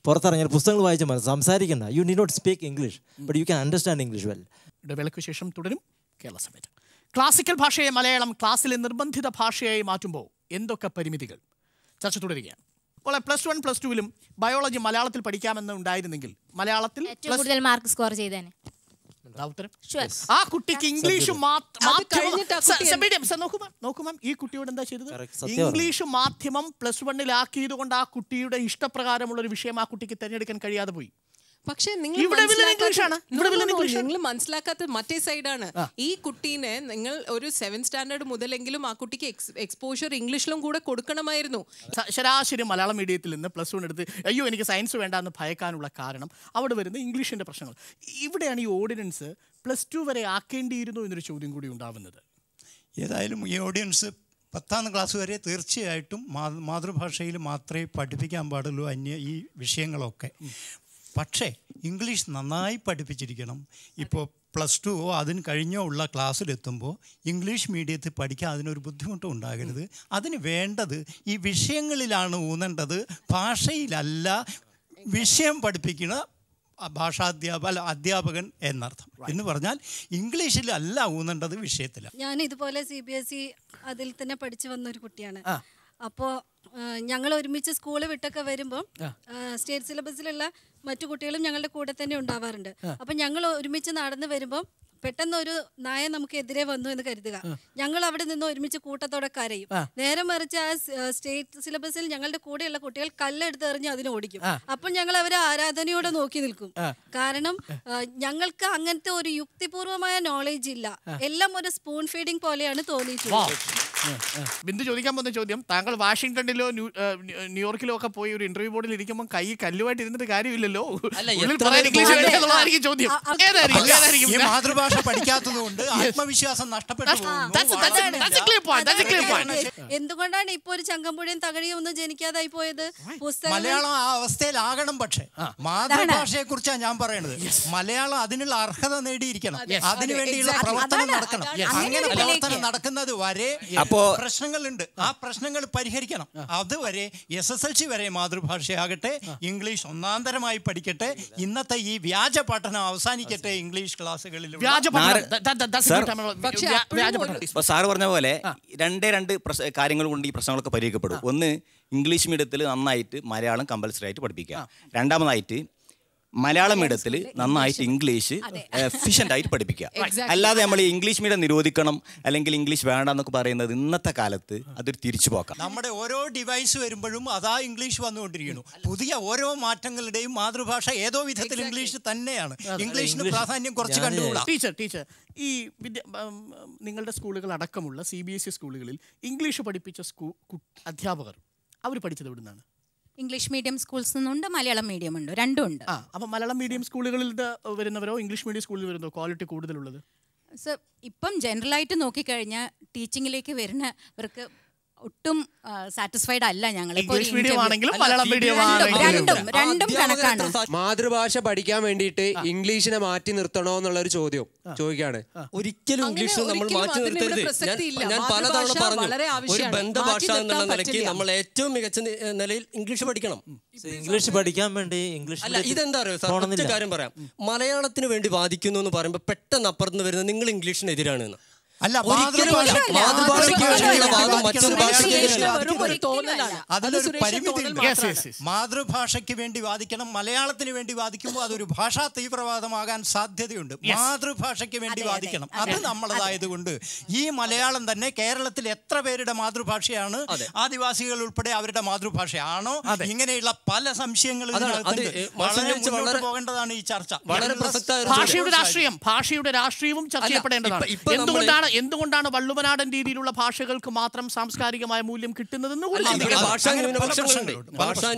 പുറത്തിറങ്ങിയാൽ പുസ്തകങ്ങൾ വായിച്ചാൽ സംസാരിക്കണ്ട. You need not speak English, but you can understand English well. ഇടവേളയ്ക്ക് ശേഷം തുടരും കേരള സമയത്ത്. ക്ലാസിക്കൽ ഭാഷയെ മലയാളം ക്ലാസ്സിലെ നിർബന്ധിത ഭാഷയായി മാറ്റുമ്പോൾ എന്തൊക്കെ പരിമിതികൾ? ചർച്ച തുടരുകയാണ്. അപ്പോൾ +1 +2 ബയോളജി മലയാളത്തിൽ പഠിക്കാമെന്ന് ഉണ്ടായിരുന്നെങ്കിൽ മലയാളത്തിൽ കൂടുതൽ മാർക്ക് സ്കോർ ചെയ്തേനെ. ആ കുട്ടിക്ക് ഇംഗ്ലീഷ് നോക്കുമാം ഈ കുട്ടിയോട് എന്താ ചെയ്തത്? ഇംഗ്ലീഷ് മാധ്യമം +1 കൊണ്ട് ആ കുട്ടിയുടെ ഇഷ്ടപ്രകാരമുള്ള ഒരു വിഷയം ആ കുട്ടിക്ക് തിരഞ്ഞെടുക്കാൻ കഴിയാതെ പോയി. പക്ഷേ നിങ്ങൾ മനസ്സിലാക്കാത്ത മറ്റേ സൈഡാണ്. ഈ കുട്ടീനെ നിങ്ങൾ ഒരു 7th സ്റ്റാൻഡേർഡ് മുതലെങ്കിലും ആ കുട്ടിക്ക് എക്സ്പോഷർ ഇംഗ്ലീഷിലും കൂടെ കൊടുക്കണമായിരുന്നു. ശരാശരി മലയാളം മീഡിയത്തിൽ നിന്ന് +1 എടുത്ത് അയ്യോ എനിക്ക് സയൻസ് വേണ്ട എന്ന് ഭയക്കാനുള്ള കാരണം അവിടെ വരുന്ന ഇംഗ്ലീഷിൻ്റെ പ്രശ്നങ്ങൾ. ഇവിടെയാണ് ഈ ഓർഡിനൻസ് +2 വരെ ആക്കേണ്ടിയിരുന്നു എന്നൊരു ചോദ്യം കൂടി ഉണ്ടാവുന്നത്. ഏതായാലും ഈ ഓഡിയൻസ് 10ാം ക്ലാസ് വരെ തീർച്ചയായിട്ടും മാതൃഭാഷയിൽ മാത്രമേ പഠിപ്പിക്കാൻ പാടുള്ളൂ ഈ വിഷയങ്ങളൊക്കെ. പക്ഷേ ഇംഗ്ലീഷ് നന്നായി പഠിപ്പിച്ചിരിക്കണം. ഇപ്പോൾ +2 അതിന് കഴിഞ്ഞോ ഉള്ള ക്ലാസ്സിലെത്തുമ്പോൾ ഇംഗ്ലീഷ് മീഡിയത്തിൽ പഠിക്കാൻ അതിനൊരു ബുദ്ധിമുട്ടും ഉണ്ടാകരുത്. അതിന് വേണ്ടത് ഈ വിഷയങ്ങളിലാണ് ഊന്നേണ്ടത്, ഭാഷയിലല്ല. വിഷയം പഠിപ്പിക്കുന്ന അധ്യാപകൻ എന്നർത്ഥം. എന്ന് പറഞ്ഞാൽ ഇംഗ്ലീഷിലല്ല ഊന്നേണ്ടത്, വിഷയത്തിലാണ്. ഞാൻ ഇതുപോലെ CBSE അതിൽ തന്നെ പഠിച്ചു വന്നൊരു കുട്ടിയാണ്. അപ്പോൾ ഞങ്ങൾ ഒരുമിച്ച് സ്കൂൾ വിട്ടൊക്കെ വരുമ്പോൾ സ്റ്റേറ്റ് സിലബസിലുള്ള മറ്റു കുട്ടികളും ഞങ്ങളുടെ കൂടെ തന്നെ ഉണ്ടാവാറുണ്ട്. അപ്പം ഞങ്ങൾ ഒരുമിച്ച് നടന്നു വരുമ്പോൾ പെട്ടെന്ന് ഒരു നായ നമുക്ക് എതിരെ വന്നു എന്ന് കരുതുക, ഞങ്ങൾ അവിടെ നിന്ന് ഒരുമിച്ച് കൂട്ടത്തോടെ കരയും. നേരെ മറിച്ച് ആ സ്റ്റേറ്റ് സിലബസിൽ ഞങ്ങളുടെ കൂടെയുള്ള കുട്ടികൾ കല്ലെടുത്ത് എറിഞ്ഞ് അതിനെ ഓടിക്കും. അപ്പോൾ ഞങ്ങൾ അവരെ ആരാധനയോടെ നോക്കി നിൽക്കും. കാരണം ഞങ്ങൾക്ക് അങ്ങനത്തെ ഒരു യുക്തിപൂർവമായ നോളേജ് ഇല്ല, എല്ലാം ഒരു സ്പൂൺ ഫീഡിങ് പോലെയാണ് തോന്നിയിട്ടുള്ളത്. ബിന്ദു ചോദിക്കാൻ പോകുന്ന ചോദ്യം, താങ്കൾ വാഷിംഗ്ടണിലോ ന്യൂയോർക്കിലോ ഒക്കെ പോയി ഒരു ഇന്റർവ്യൂ ബോർഡിൽ ഇരിക്കുമ്പോൾ കൈ കല്ലുമായിട്ട് ഇരുന്നിട്ട് കാര്യമില്ലല്ലോ. ചോദ്യം മാതൃഭാഷ പഠിക്കാത്തതുകൊണ്ട് ആത്മവിശ്വാസം നഷ്ടപ്പെട്ടു. എന്തുകൊണ്ടാണ് ഇപ്പൊ ഒരു ചങ്കമ്പുഴയും തകഴിയും ഒന്നും ജനിക്കാതായി പോയത്? മലയാളം ആ അവസ്ഥയിലാകണം. പക്ഷേ മാതൃഭാഷയെ കുറിച്ചാണ് ഞാൻ പറയുന്നത്. മലയാളം അതിനുള്ള അർഹത നേടിയിരിക്കണം, അതിനുവേണ്ടിയുള്ള പ്രവർത്തനം നടക്കണം. അങ്ങനെ പ്രവർത്തനം നടക്കുന്നത് വരെ പ്രശ്നങ്ങളുണ്ട്, ആ പ്രശ്നങ്ങൾ പരിഹരിക്കണം. അതുവരെ SSLC വരെ മാതൃഭാഷയാകട്ടെ, ഇംഗ്ലീഷ് ഒന്നാന്തരമായി പഠിക്കട്ടെ. ഇന്നത്തെ ഈ വ്യാജ പഠനം അവസാനിക്കട്ടെ ഇംഗ്ലീഷ് ക്ലാസ്സുകളിൽ. സാറ് പറഞ്ഞ പോലെ രണ്ട് കാര്യങ്ങൾ കൊണ്ട് ഈ പ്രശ്നങ്ങളൊക്കെ പരിഹരിക്കപ്പെടും. ഒന്ന്, ഇംഗ്ലീഷ് മീഡിയത്തിൽ നന്നായിട്ട് മലയാളം കമ്പൽസറി ആയിട്ട് പഠിപ്പിക്കുക. രണ്ടാമതായിട്ട് മലയാളം മീഡിയത്തിൽ നന്നായിട്ട് ഇംഗ്ലീഷ് എഫിഷ്യൻ്റ് ആയിട്ട് പഠിപ്പിക്കുക. അല്ലാതെ നമ്മൾ ഇംഗ്ലീഷ് മീഡിയം നിരോധിക്കണം അല്ലെങ്കിൽ ഇംഗ്ലീഷ് വേണ്ട എന്നൊക്കെ പറയുന്നത് ഇന്നത്തെ കാലത്ത് അതൊരു തിരിച്ചു പോക്കാം. നമ്മുടെ ഓരോ ഡിവൈസ് വരുമ്പോഴും അതാ ഇംഗ്ലീഷ് വന്നുകൊണ്ടിരിക്കുന്നു. പുതിയ ഓരോ മാറ്റങ്ങളുടെയും മാതൃഭാഷ ഏതോ വിധത്തിൽ ഇംഗ്ലീഷ് തന്നെയാണ്. ഇംഗ്ലീഷിന് പ്രാധാന്യം കുറച്ച് കണ്ടുകൂടാ. ടീച്ചർ ഈ നിങ്ങളുടെ സ്കൂളുകൾ അടക്കമുള്ള CBSE സ്കൂളുകളിൽ ഇംഗ്ലീഷ് പഠിപ്പിച്ച അധ്യാപകർ അവർ പഠിച്ചത് എവിടെ നിന്നാണ്? ഇംഗ്ലീഷ് മീഡിയം സ്കൂൾസ് നിന്നുണ്ട്, മലയാളം മീഡിയം ഉണ്ട്, രണ്ടും ഉണ്ട്. അപ്പം മലയാളം മീഡിയം സ്കൂളുകളിൽ വരുന്നവരോ ഇംഗ്ലീഷ് മീഡിയം സ്കൂളിൽ വരുന്നോ ക്വാളിറ്റി കൂടുതലുള്ളത്? സർ, ഇപ്പം ജനറലായിട്ട് നോക്കിക്കഴിഞ്ഞാൽ ടീച്ചിങ്ങിലേക്ക് വരുന്നവർക്ക് ഒട്ടും സാറ്റിസ്ഫൈഡ് അല്ല. ഞങ്ങൾ ഇംഗ്ലീഷ് മീഡിയം ആണെങ്കിലും മലയാളം മീഡിയം രണ്ടും കണക്കാണ്. മാതൃഭാഷ പഠിക്കാൻ വേണ്ടിയിട്ട് ഇംഗ്ലീഷിനെ മാറ്റി നിർത്തണോ എന്നുള്ളൊരു ചോദ്യം ചോദിക്കാണ്. ഒരിക്കലും ഇംഗ്ലീഷ് നമ്മൾ മാറ്റി നിർത്തരുത്. ഞാൻ പലതവണ പറഞ്ഞു, ഒരു ബന്ധഭാഷ എന്നുള്ള നിലയ്ക്ക് നമ്മൾ ഏറ്റവും മികച്ച നിലയിൽ ഇംഗ്ലീഷ് പഠിക്കണം. ഇംഗ്ലീഷ് പഠിക്കാൻ വേണ്ടി ഇംഗ്ലീഷ് അല്ല, ഇതെന്താ അറിയോ സാർ, ഒറ്റ കാര്യം പറയാം. മലയാളത്തിന് വേണ്ടി വാദിക്കുന്നു എന്ന് പറയുമ്പോൾ പെട്ടെന്ന് അപ്പുറത്ത് വരുന്നത് നിങ്ങൾ ഇംഗ്ലീഷിനെതിരാണ് എന്ന്. അല്ല, മാതൃഭാഷയ്ക്ക് വേണ്ടിയുള്ള വാദം മറ്റൊരു അതിലൊരു പരിമിതി. മാതൃഭാഷയ്ക്ക് വേണ്ടി വാദിക്കണം, മലയാളത്തിന് വേണ്ടി വാദിക്കുമ്പോൾ അതൊരു ഭാഷാ തീവ്രവാദമാകാൻ സാധ്യതയുണ്ട്. മാതൃഭാഷയ്ക്ക് വേണ്ടി വാദിക്കണം, അത് നമ്മളതായതുകൊണ്ട്. ഈ മലയാളം തന്നെ കേരളത്തിൽ എത്ര പേരുടെ മാതൃഭാഷയാണ്? ആദിവാസികൾ ഉൾപ്പെടെ അവരുടെ മാതൃഭാഷയാണോ? ഇങ്ങനെയുള്ള പല സംശയങ്ങളും മുന്നോട്ട് പോകേണ്ടതാണ് ഈ ചർച്ച. വളരെ പ്രസക്തമായ ഭാഷയുടെ രാഷ്ട്രീയവും ചർച്ച ചെയ്യപ്പെടേണ്ടതാണ്. എന്തുകൊണ്ടാണ് വള്ളുവനാടൻ രീതിയിലുള്ള ഭാഷകൾക്ക് മാത്രം സാംസ്കാരികമായ മൂല്യം കിട്ടുന്നതെന്ന് ഭാഷാ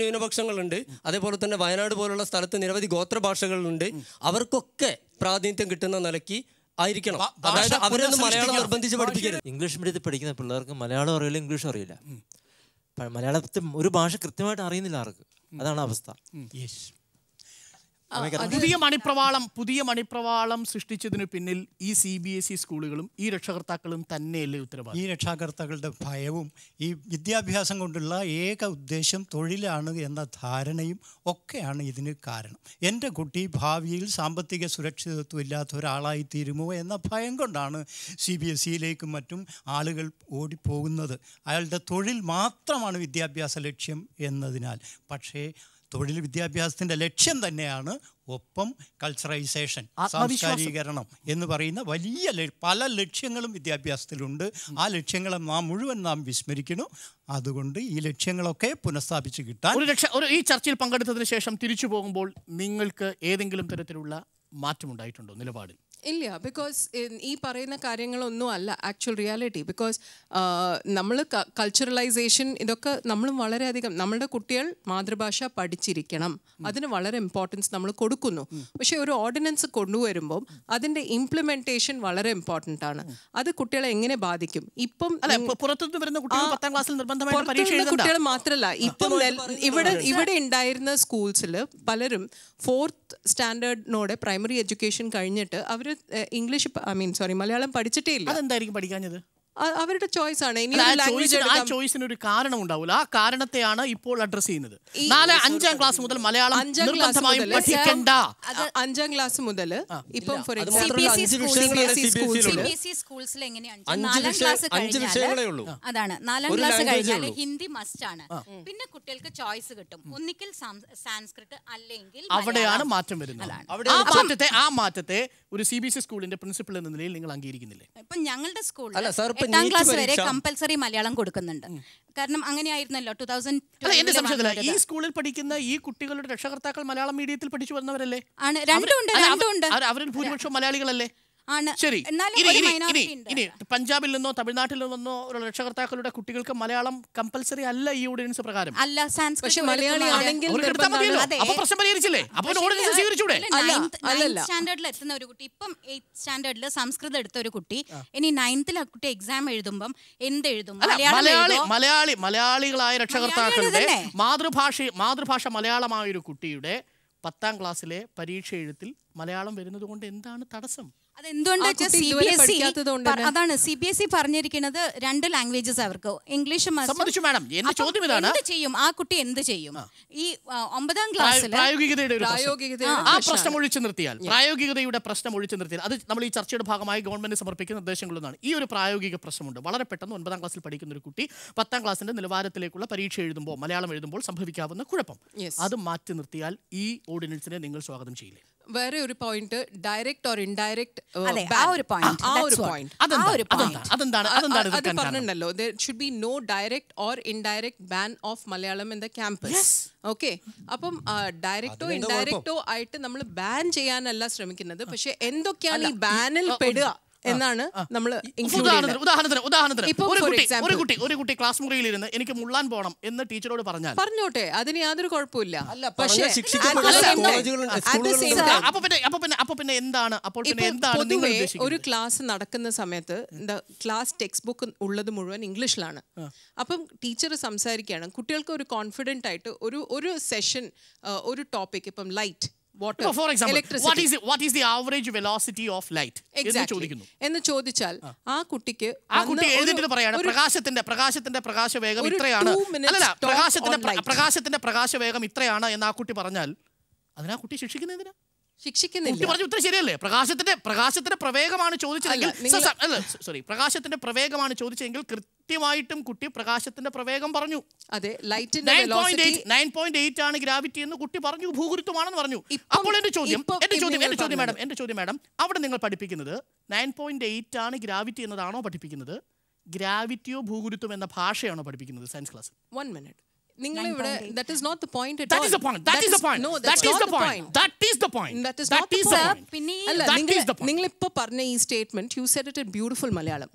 ന്യൂനപക്ഷങ്ങളുണ്ട്. അതേപോലെ തന്നെ വയനാട് പോലുള്ള സ്ഥലത്ത് നിരവധി ഗോത്രഭാഷകളുണ്ട്. അവർക്കൊക്കെ പ്രാതിനിധ്യം കിട്ടുന്ന നിലയ്ക്ക് ആയിരിക്കണം. അതായത് അവരൊന്നും മലയാളം നിർബന്ധിച്ച് പഠിപ്പിക്കരുത്. ഇംഗ്ലീഷ് മീഡിയത്തിൽ പഠിക്കുന്ന പിള്ളേർക്ക് മലയാളം അറിയില്ല, ഇംഗ്ലീഷ് അറിയില്ല. മലയാളത്തിൽ ഒരു ഭാഷ കൃത്യമായിട്ട് അറിയുന്നില്ല ആർക്ക്. അതാണ് അവസ്ഥ. പുതിയ മണിപ്രവാളം സൃഷ്ടിച്ചതിന് പിന്നിൽ ഈ CBSE സ്കൂളുകളും ഈ രക്ഷകർത്താക്കളും തന്നെയല്ലേ ഉത്തരവാദിത്വം? ഈ രക്ഷാകർത്താക്കളുടെ ഭയവും ഈ വിദ്യാഭ്യാസം കൊണ്ടുള്ള ഏക ഉദ്ദേശം തൊഴിലാണ് എന്ന ധാരണയും ഒക്കെയാണ് ഇതിന് കാരണം. എൻ്റെ കുട്ടി ഭാവിയിൽ സാമ്പത്തിക സുരക്ഷിതത്വം ഇല്ലാത്ത ഒരാളായി തീരുമോ എന്ന ഭയം കൊണ്ടാണ് CBSEയിലേക്കും മറ്റും ആളുകൾ ഓടിപ്പോകുന്നത്. അയാളുടെ തൊഴിൽ മാത്രമാണ് വിദ്യാഭ്യാസ ലക്ഷ്യം എന്നതിനാൽ. പക്ഷേ തൊഴിൽ വിദ്യാഭ്യാസത്തിൻ്റെ ലക്ഷ്യം തന്നെയാണ് ഒപ്പം കൾച്ചറൈസേഷൻ, സാംസ്കാരീകരണം എന്ന് പറയുന്ന വലിയ പല ലക്ഷ്യങ്ങളും വിദ്യാഭ്യാസത്തിലുണ്ട്. ആ ലക്ഷ്യങ്ങളെ മുഴുവൻ നാം വിസ്മരിക്കുന്നു. അതുകൊണ്ട് ഈ ലക്ഷ്യങ്ങളൊക്കെ പുനഃസ്ഥാപിച്ച് കിട്ടാൻ ഈ ചർച്ചയിൽ പങ്കെടുത്തതിന് ശേഷം തിരിച്ചു പോകുമ്പോൾ നിങ്ങൾക്ക് ഏതെങ്കിലും തരത്തിലുള്ള മാറ്റമുണ്ടായിട്ടുണ്ടോ നിലപാടിൽ? ഇല്ല, ബിക്കോസ് ഈ പറയുന്ന കാര്യങ്ങളൊന്നും അല്ല ആക്ച്വൽ റിയാലിറ്റി. ബിക്കോസ് നമ്മൾ കൾച്ചറലൈസേഷൻ ഇതൊക്കെ നമ്മളും വളരെയധികം നമ്മളുടെ കുട്ടികൾ മാതൃഭാഷ പഠിച്ചിരിക്കണം, അതിന് വളരെ ഇമ്പോർട്ടൻസ് നമ്മൾ കൊടുക്കുന്നു. പക്ഷേ ഒരു ഓർഡിനൻസ് കൊണ്ടുവരുമ്പോൾ അതിൻ്റെ ഇംപ്ലിമെൻറ്റേഷൻ വളരെ ഇമ്പോർട്ടൻ്റ് ആണ്. അത് കുട്ടികളെ എങ്ങനെ ബാധിക്കും? ഇപ്പം പുറത്തുനിന്ന് വരുന്ന കുട്ടികൾ 10ാം ക്ലാസ്സിൽ നിർബന്ധമായിട്ട് പരീക്ഷ എഴുതണ്ട. കുട്ടികൾ മാത്രമല്ല, ഇപ്പം ഇവിടെ ഉണ്ടായിരുന്ന സ്കൂൾസിൽ പലരും 4th സ്റ്റാൻഡേർഡിനോടെ പ്രൈമറി എഡ്യൂക്കേഷൻ കഴിഞ്ഞിട്ട് അവർ ഇംഗ്ലീഷ് മലയാളം പഠിച്ചിട്ടേ ഇല്ല. അതെന്തായിരിക്കും പഠിക്കാഞ്ഞത്? അവരുടെ ചോയ്സ് ആണ്. ആ ചോയ്സിന് ഒരു കാരണം ഉണ്ടാവില്ല. ആ കാരണത്തെയാണ് ഇപ്പോൾ അഡ്രസ് ചെയ്യുന്നത്. 4-5 ക്ലാസ് മുതൽ മലയാളം നിർബന്ധമായും പഠിക്കണ്ട. 5ാം ക്ലാസ് മുതൽ ഇപ്പം ഫോർ CBSE സ്കൂൾസിൽ എങ്ങനെയാണ് 4ാം ക്ലാസ് കഴിഞ്ഞാൽ അതാണ് 4ാം ക്ലാസ് കഴിഞ്ഞാൽ ഹിന്ദി മസ്റ്റ് ആണ്. പിന്നെ കുട്ടികൾക്ക് ചോയ്സ് കിട്ടും, ഒന്നിക്കൽ സാൻസ്ക്രിറ്റ് അല്ലെങ്കിൽ അവിടെയാണ് മാറ്റം വരുന്നത്. ആ മാറ്റത്തെ ഒരു CBSE സ്കൂളിന്റെ പ്രിൻസിപ്പൽ എന്ന നിലയിൽ നിങ്ങൾ അംഗീകരിക്കുന്നില്ലേ? ഇപ്പം ഞങ്ങളുടെ സ്കൂളിൽ 8ാം ക്ലാസ് വരെ കമ്പൽസറി മലയാളം കൊടുക്കുന്നുണ്ട്. കാരണം അങ്ങനെയായിരുന്നല്ലോ 2012. ഈ സ്കൂളിൽ പഠിക്കുന്ന ഈ കുട്ടികളുടെ രക്ഷകർത്താക്കൾ മലയാളം മീഡിയത്തിൽ പഠിച്ചു വന്നവരല്ലേ? ആണ്, രണ്ടുണ്ട്. അവരിൽ ഭൂരിപക്ഷം മലയാളികളല്ലേ? ആണ്. ശരി, ഇനി പഞ്ചാബിൽ നിന്നോ തമിഴ്നാട്ടിൽ നിന്നോ ഒരു രക്ഷകർത്താക്കളുടെ കുട്ടികൾക്ക് മലയാളം കമ്പൽസറി അല്ല ഈ ഓർഡിനൻസ് പ്രകാരം. അല്ല, സാൻസ്ക്രിറ്റ് സ്റ്റാൻഡേർഡിൽ എത്തുന്ന ഒരു കുട്ടി, ഇപ്പം 8th സ്റ്റാൻഡേർഡിൽ സംസ്കൃതം എടുത്ത ഒരു കുട്ടി ഇനി 9th ആ കുട്ടി എക്സാം എഴുതുമ്പം എന്തെഴുതും? മലയാളികളായ രക്ഷകർത്താക്കളുടെ മാതൃഭാഷ മലയാളമായ ഒരു കുട്ടിയുടെ 10ാം ക്ലാസ്സിലെ പരീക്ഷ എഴുത്തിൽ മലയാളം വരുന്നത് കൊണ്ട് എന്താണ് തടസ്സം? അതാണ് CBSE പറഞ്ഞിരിക്കുന്നത് 2 ലാംഗ്വേജസ് അവർക്ക്. ഇംഗ്ലീഷ് ചെയ്യും. ആ കുട്ടി എന്ത് ചെയ്യും? ഈ 9ാം ക്ലാസ്സിൽ പ്രായോഗികതയുടെ പ്രശ്നം ഒഴിച്ചു നിർത്തിയാൽ അത് നമ്മൾ ഈ ചർച്ചയുടെ ഭാഗമായി ഗവൺമെന്റ് സമർപ്പിക്കുന്ന നിർദ്ദേശങ്ങളൊന്നാണ്. ഈ ഒരു പ്രായോഗിക പ്രശ്നമുണ്ട്. വളരെ പെട്ടെന്ന് 9ാം ക്ലാസ്സിൽ പഠിക്കുന്ന ഒരു കുട്ടി 10ാം ക്ലാസ്സിന്റെ നിലവാരത്തിലേക്കുള്ള പരീക്ഷ എഴുതുമ്പോൾ മലയാളം എഴുതുമ്പോൾ സംഭവിക്കാവുന്ന കുഴപ്പം, അത് മാറ്റി നിർത്തിയാൽ ഈ ഓർഡിനൻസിനെ നിങ്ങൾ സ്വാഗതം ചെയ്യില്ലേ? വേറെ ഒരു പോയിന്റ്, ഡയറക്റ്റ് ഓർ ഇൻഡയറക്റ്റ് പറഞ്ഞിട്ടുണ്ടല്ലോ. there should be no direct or indirect ban of Malayalam in the campus. Okay, അപ്പം ഡയറക്റ്റോ ഇൻഡയറക്റ്റോ ആയിട്ട് നമ്മൾ ബാൻ ചെയ്യാനല്ല ശ്രമിക്കുന്നത്. പക്ഷെ എന്തൊക്കെയാണ് ഈ ബാനിൽ പെടുക എന്നാണ് നമ്മൾ ഒരു കുട്ടി ക്ലാസ് മുറിയിൽ ഇരുന്ന് എനിക്ക് മുള്ളാൻ പോകണം എന്ന് ടീച്ചറോട് പറഞ്ഞാൽ പറഞ്ഞോട്ടെ, അതിന് യാതൊരു കുഴപ്പമില്ല. പൊതുവെ ഒരു ക്ലാസ് നടക്കുന്ന സമയത്ത് ക്ലാസ് ടെക്സ്റ്റ് ബുക്ക് ഉള്ളത് മുഴുവൻ ഇംഗ്ലീഷിലാണ്. അപ്പം ടീച്ചർ സംസാരിക്കുകയാണ്, കുട്ടികൾക്ക് ഒരു കോൺഫിഡന്റ് ആയിട്ട് ഒരു സെഷൻ ഒരു ടോപ്പിക്, ഇപ്പം light, water, for example, electricity. what is the average velocity of light എന്ന് ചോദിച്ചാൽ ആ കുട്ടിക്ക് എഴുതിട്ട് പറയാണ് പ്രകാശത്തിന്റെ പ്രകാശവേഗം ഇത്രയാണ്, അല്ലല്ല പ്രകാശത്തിന്റെ പ്രകാശവേഗം ഇത്രയാണ് എന്ന് ആ കുട്ടി പറഞ്ഞാൽ അതിനാ കുട്ടി ശിക്ഷിക്കുന്നതിനാ? ശിക്ഷിക്കുന്നില്ല. പറഞ്ഞു ഉത്തരം ശരിയല്ലേ? പ്രകാശത്തിന്റെ പ്രവേഗമാണ് ചോദിച്ചതെങ്കിൽ പ്രകാശത്തിന്റെ പ്രവേഗമാണ് ചോദിച്ചതെങ്കിൽ കൃത്യമായിട്ടും കുട്ടി പ്രകാശത്തിന്റെ പ്രവേഗം പറഞ്ഞു. അതെ, ലൈറ്റിന്റെ 9.8 ആണ് ഗ്രാവിറ്റി എന്ന് കുട്ടി പറഞ്ഞു, ഭൂഗുരുത്വമാണെന്ന് പറഞ്ഞു. അപ്പോൾ എന്റെ ചോദ്യം മാഡം, അവിടെ നിങ്ങൾ പഠിപ്പിക്കുന്നത് 9.8 ആണ് ഗ്രാവിറ്റി എന്നതാണോ പഠിപ്പിക്കുന്നത്, ഗ്രാവിറ്റിയോ ഭൂഗുരുത്വം എന്ന ഭാഷയാണോ പഠിപ്പിക്കുന്നത് science class? 1 minute. That is not the point at all. That is the point. That is the point. No, that is the point. That is the point. That is not the point. നിങ്ങൾ ഇപ്പോൾ പറഞ്ഞ ഈ statement, you said it in beautiful Malayalam.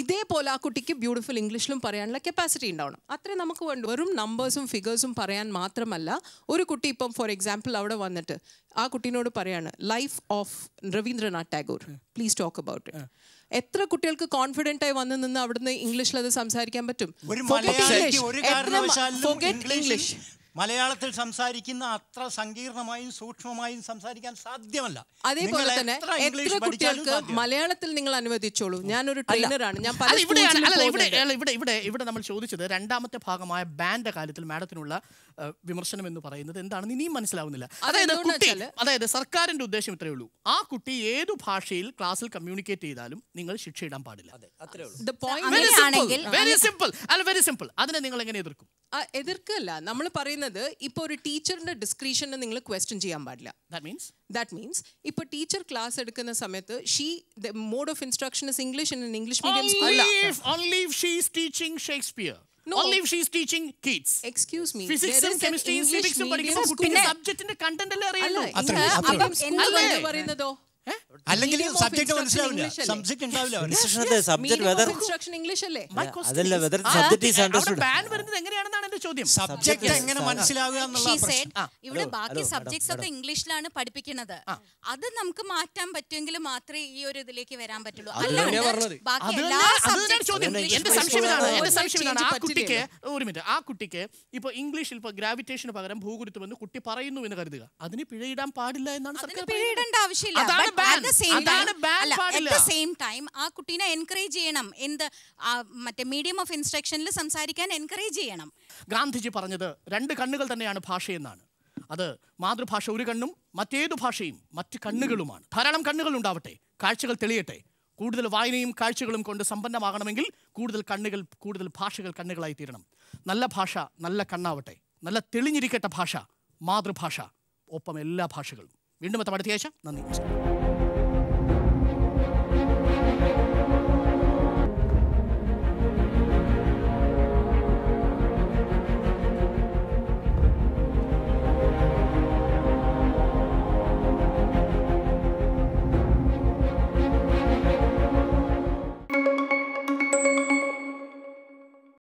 ഇതേപോലെ ആ കുട്ടിക്ക് ബ്യൂട്ടിഫുൾ ഇംഗ്ലീഷിലും പറയാനുള്ള കപ്പാസിറ്റി ഉണ്ടാവണം. അത്രേ നമുക്ക് വേണ്ടു. വെറും നമ്പേഴ്സും ഫിഗേഴ്സും പറയാൻ മാത്രമല്ല, ഒരു കുട്ടി ഇപ്പം ഫോർ എക്സാമ്പിൾ അവിടെ വന്നിട്ട് ആ കുട്ടീനോട് പറയാണ് life of Rabindranath Tagore, please talk about it. എത്ര കുട്ടികൾക്ക് കോൺഫിഡന്റ് ആയി വന്ന് നിന്ന് അവിടുന്ന് ഇംഗ്ലീഷിൽ അത് സംസാരിക്കാൻ പറ്റും? ഇംഗ്ലീഷ് മലയാളത്തിൽ സംസാരിക്കുന്ന അത്ര സങ്കീർണമായും സൂക്ഷ്മമായും സംസാരിക്കാൻ സാധ്യമല്ല. അതേപോലെ തന്നെ എത്ര കുട്ടികൾക്ക് മലയാളത്തിൽ നിങ്ങൾ അനുവദിച്ചോളൂ. ഞാനൊരു ട്രെയിനറാണ്, ഞാൻ ഇവിടെ നമ്മൾ ചോദിച്ചത് രണ്ടാമത്തെ ഭാഗമായ ബാൻഡ് കാര്യത്തിൽ മാഡത്തിനുള്ള വിമർശനം എന്ന് പറയുന്നത് എന്താണെന്ന് ഇനിയും മനസ്സിലാവുന്നില്ല. അതായത് സർക്കാരിന്റെ ഉദ്ദേശം ഇത്രയേ ഉള്ളൂ, ആ കുട്ടി ഏതു ഭാഷയിൽ ക്ലാസ്സിൽ കമ്മ്യൂണിക്കേറ്റ് ചെയ്താലും നിങ്ങൾ ശിക്ഷ ഇടാൻ പാടില്ല. Very simple. അതിനെ നിങ്ങൾ എങ്ങനെ എതിർക്കും? എതിർക്കല്ല, നമ്മൾ പറയുന്നത് ഇപ്പൊ ഒരു ടീച്ചറിന്റെ ഡിസ്ക്രിഷനെ നിങ്ങൾ ക്വസ്റ്റ്യൻ ചെയ്യാൻ പാടില്ല. ദാറ്റ് മീൻസ് ഇപ്പൊ ടീച്ചർ ക്ലാസ് എടുക്കുന്ന സമയത്ത് mode of instruction is English in English medium school. Only if she is teaching Shakespeare. No. Only if she is teaching Keats. Excuse me. Physics and chemistry and civics പഠിക്കുമ്പോൾ കുട്ടിക്ക് സബ്ജക്റ്റിന്റെ കണ്ടന്റ് അല്ലേ അറിയുള്ളൂ. പറയുന്നതോ അല്ലെങ്കിൽ സബ്ജക്റ്റ് മനസ്സിലാവില്ല, സബ്ജക്റ്റ് ഉണ്ടാവില്ല. എങ്ങനെയാണെന്നാണ് എന്റെ ചോദ്യം. സബ്ജക്റ്റ് എങ്ങനെ മനസ്സിലാവുക എന്നുള്ള ഇവിടെ ബാക്കി സബ്ജക്ട്സ് ഒക്കെ ഇംഗ്ലീഷിലാണ് പഠിപ്പിക്കുന്നത്. അത് നമുക്ക് മാറ്റാൻ പറ്റുമെങ്കിൽ മാത്രമേ ഈ ഒരു ഇതിലേക്ക് വരാൻ പറ്റുള്ളൂ. ആ കുട്ടിക്ക് ഇപ്പൊ ഇംഗ്ലീഷിൽ ഇപ്പൊ ഗ്രാവിറ്റേഷന് പകരം ഭൂഗുരുത്വം എന്ന് കുട്ടി പറയുന്നു എന്ന് കരുതുക, അതിന് പിഴയിടാൻ പാടില്ല എന്നാണ്. പിഴയിടേണ്ട ആവശ്യമില്ല. ആ കുട്ടീനെ എൻകറേജ് ചെയ്യണം, മറ്റേ മീഡിയം ഓഫ് ഇൻസ്ട്രക്ഷനിൽ സംസാരിക്കാൻ എൻകറേജ് ചെയ്യണം. ഗാന്ധിജി പറഞ്ഞത് 2 കണ്ണുകൾ തന്നെയാണ് ഭാഷയെന്നാണ്. അത് മാതൃഭാഷ ഒരു കണ്ണും മറ്റേതു ഭാഷയും മറ്റ് കണ്ണുകളുമാണ്. ധാരാളം കണ്ണുകൾ ഉണ്ടാവട്ടെ, കാഴ്ചകൾ തെളിയട്ടെ. കൂടുതൽ വായനയും കാഴ്ചകളും കൊണ്ട് സമ്പന്നമാകണമെങ്കിൽ കൂടുതൽ ഭാഷകൾ കണ്ണുകളായി തീരണം. നല്ല ഭാഷ നല്ല കണ്ണാവട്ടെ, നല്ല തെളിഞ്ഞിരിക്കട്ടെ ഭാഷ, മാതൃഭാഷ, ഒപ്പം എല്ലാ ഭാഷകളും. വീണ്ടും അടുത്ത ആഴ്ച. നന്ദി.